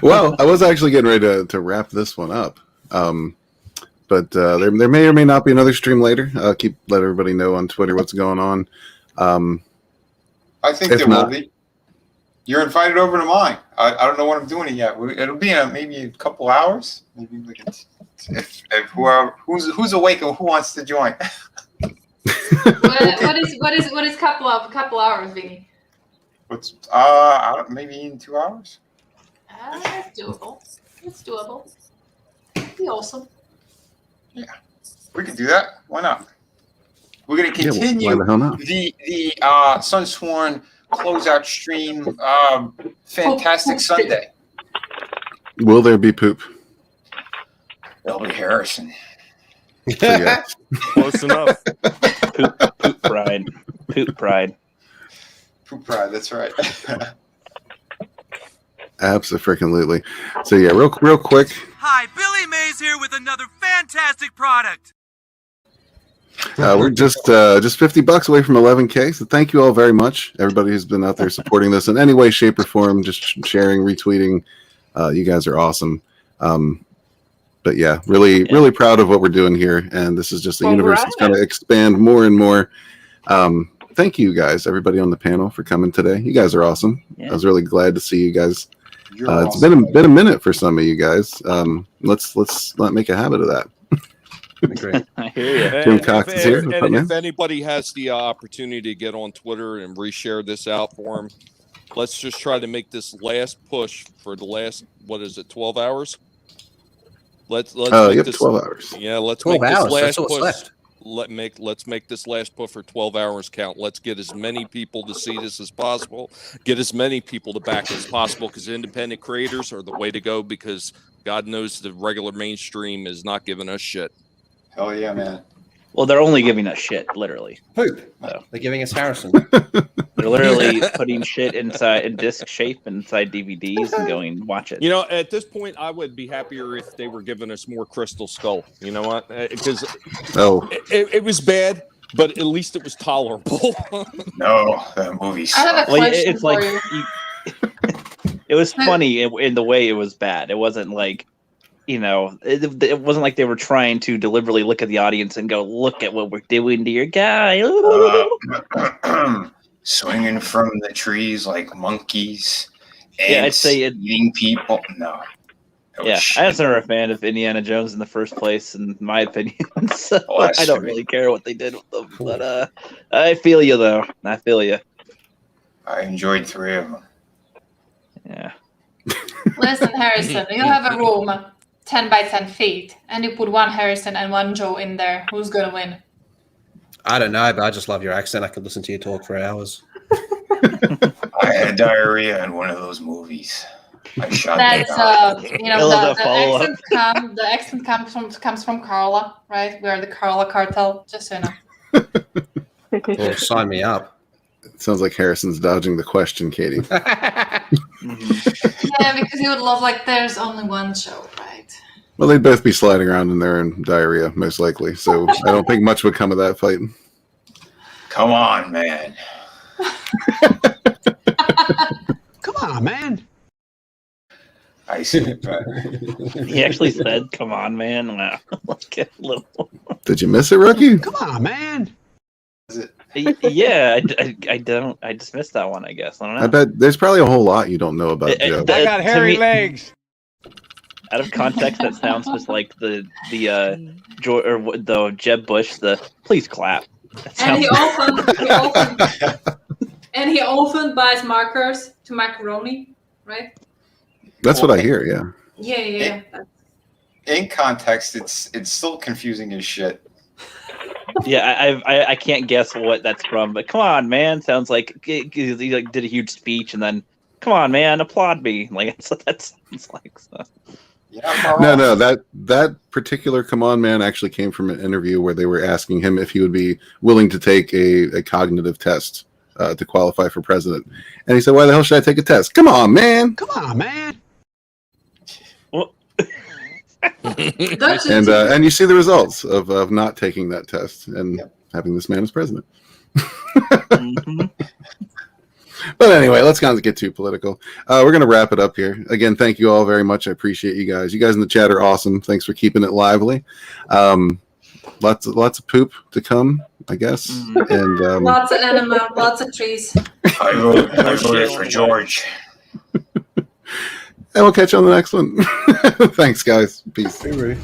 Well, I was actually getting ready to wrap this one up. But there may or may not be another stream later. I'll let everybody know on Twitter what's going on. I think there will be. You're invited over to mine. I don't know when I'm doing it yet. It'll be in maybe a couple hours. Maybe we can, if who's awake and who wants to join. What is couple hours, Vinny? What's maybe in 2 hours. That's doable. It's doable. It'd be awesome. Yeah, we can do that. Why not? We're going to continue why the hell not? the Sunsworn closeout stream. Fantastic Sunday. Will there be poop? There'll be Harrison. So, yeah. Close enough. Poop pride. Poop pride. Poop pride. That's right. Absolutely. So yeah, real quick. Hi, Billy Mays here with another fantastic product. We're just $50 away from 11K. So thank you all very much. Everybody who's been out there supporting this in any way, shape, or form, just sharing, retweeting. You guys are awesome. But yeah, really proud of what we're doing here. And this is just a universe that's going to expand more and more. Thank you guys, everybody on the panel, for coming today. You guys are awesome. Yeah. I was really glad to see you guys. It's awesome. been a minute for some of you guys. Let's not make a habit of that. Great. I hear you. Jim Cox is here. What's up, man? If anybody has the opportunity to get on Twitter and reshare this out for them, let's just try to make this last push for the last 12 hours. Let's make this 12 hours. Yeah, let's 12 make hours. this last That's what's push. left. Let's make this last push for 12 hours count. Let's get as many people to see this as possible. Get as many people to back as possible, because independent creators are the way to go, because God knows the regular mainstream is not giving us shit. Hell yeah, man. Well, they're only giving us shit, literally. Poop. So. They're giving us Harrison. They're literally putting shit inside in disc shape inside DVDs and going, watch it. You know, at this point, I would be happier if they were giving us more Crystal Skull. You know what? Because it was bad, but at least it was tolerable. No, that movie's. I have a question for you. It was funny in the way it was bad. It wasn't like, you know, it wasn't like they were trying to deliberately look at the audience and go, look at what we're doing to your guy. Swinging from the trees like monkeys. Yeah, I'd say eating people. No. Yeah, I was never a fan of Indiana Jones in the first place, in my opinion. So I don't really care what they did with them. But I feel you, though. I feel you. I enjoyed 3 of them. Yeah. Listen, Harrison, you have a room 10 by 10 feet, and you put one Harrison and one Joe in there. Who's going to win? I don't know, but I just love your accent. I could listen to you talk for hours. I had diarrhea in one of those movies. I shot That's that out. the accent comes from Carla, right? We are the Carla cartel, just so you know. Well, sign me up. It sounds like Harrison's dodging the question, Katie. Yeah, because he would love, like, there's only one show, right? Well, they'd both be sliding around in there in diarrhea, most likely. So I don't think much would come of that fight. Come on, man. Come on, man. I see. He actually said, come on, man. Wow. Did you miss it, Rookie? Come on, man. Yeah, I don't. I dismissed that one. I guess I don't know. I bet there's probably a whole lot you don't know about Jeb. I got hairy legs. Out of context, that sounds just like the Jeb Bush. Please clap. And he often buys markers to macaroni, right? That's what I hear. Yeah. Yeah. In context, it's still confusing as shit. Yeah, I can't guess what that's from, but come on, man! Sounds like he like did a huge speech and then, come on, man, applaud me! Like that sounds like stuff. Yeah, No, that particular come on man actually came from an interview where they were asking him if he would be willing to take a cognitive test to qualify for president, and he said, "Why the hell should I take a test? Come on, man! Come on, man!" And you see the results of not taking that test and having this man as president. But anyway, let's not get too political. We're going to wrap it up here. Again, thank you all very much. I appreciate you guys. You guys in the chat are awesome. Thanks for keeping it lively. Lots of poop to come, I guess. And lots of animal, lots of trees. I voted for George. And we'll catch you on the next one. Thanks, guys. Peace. Hey, Rudy.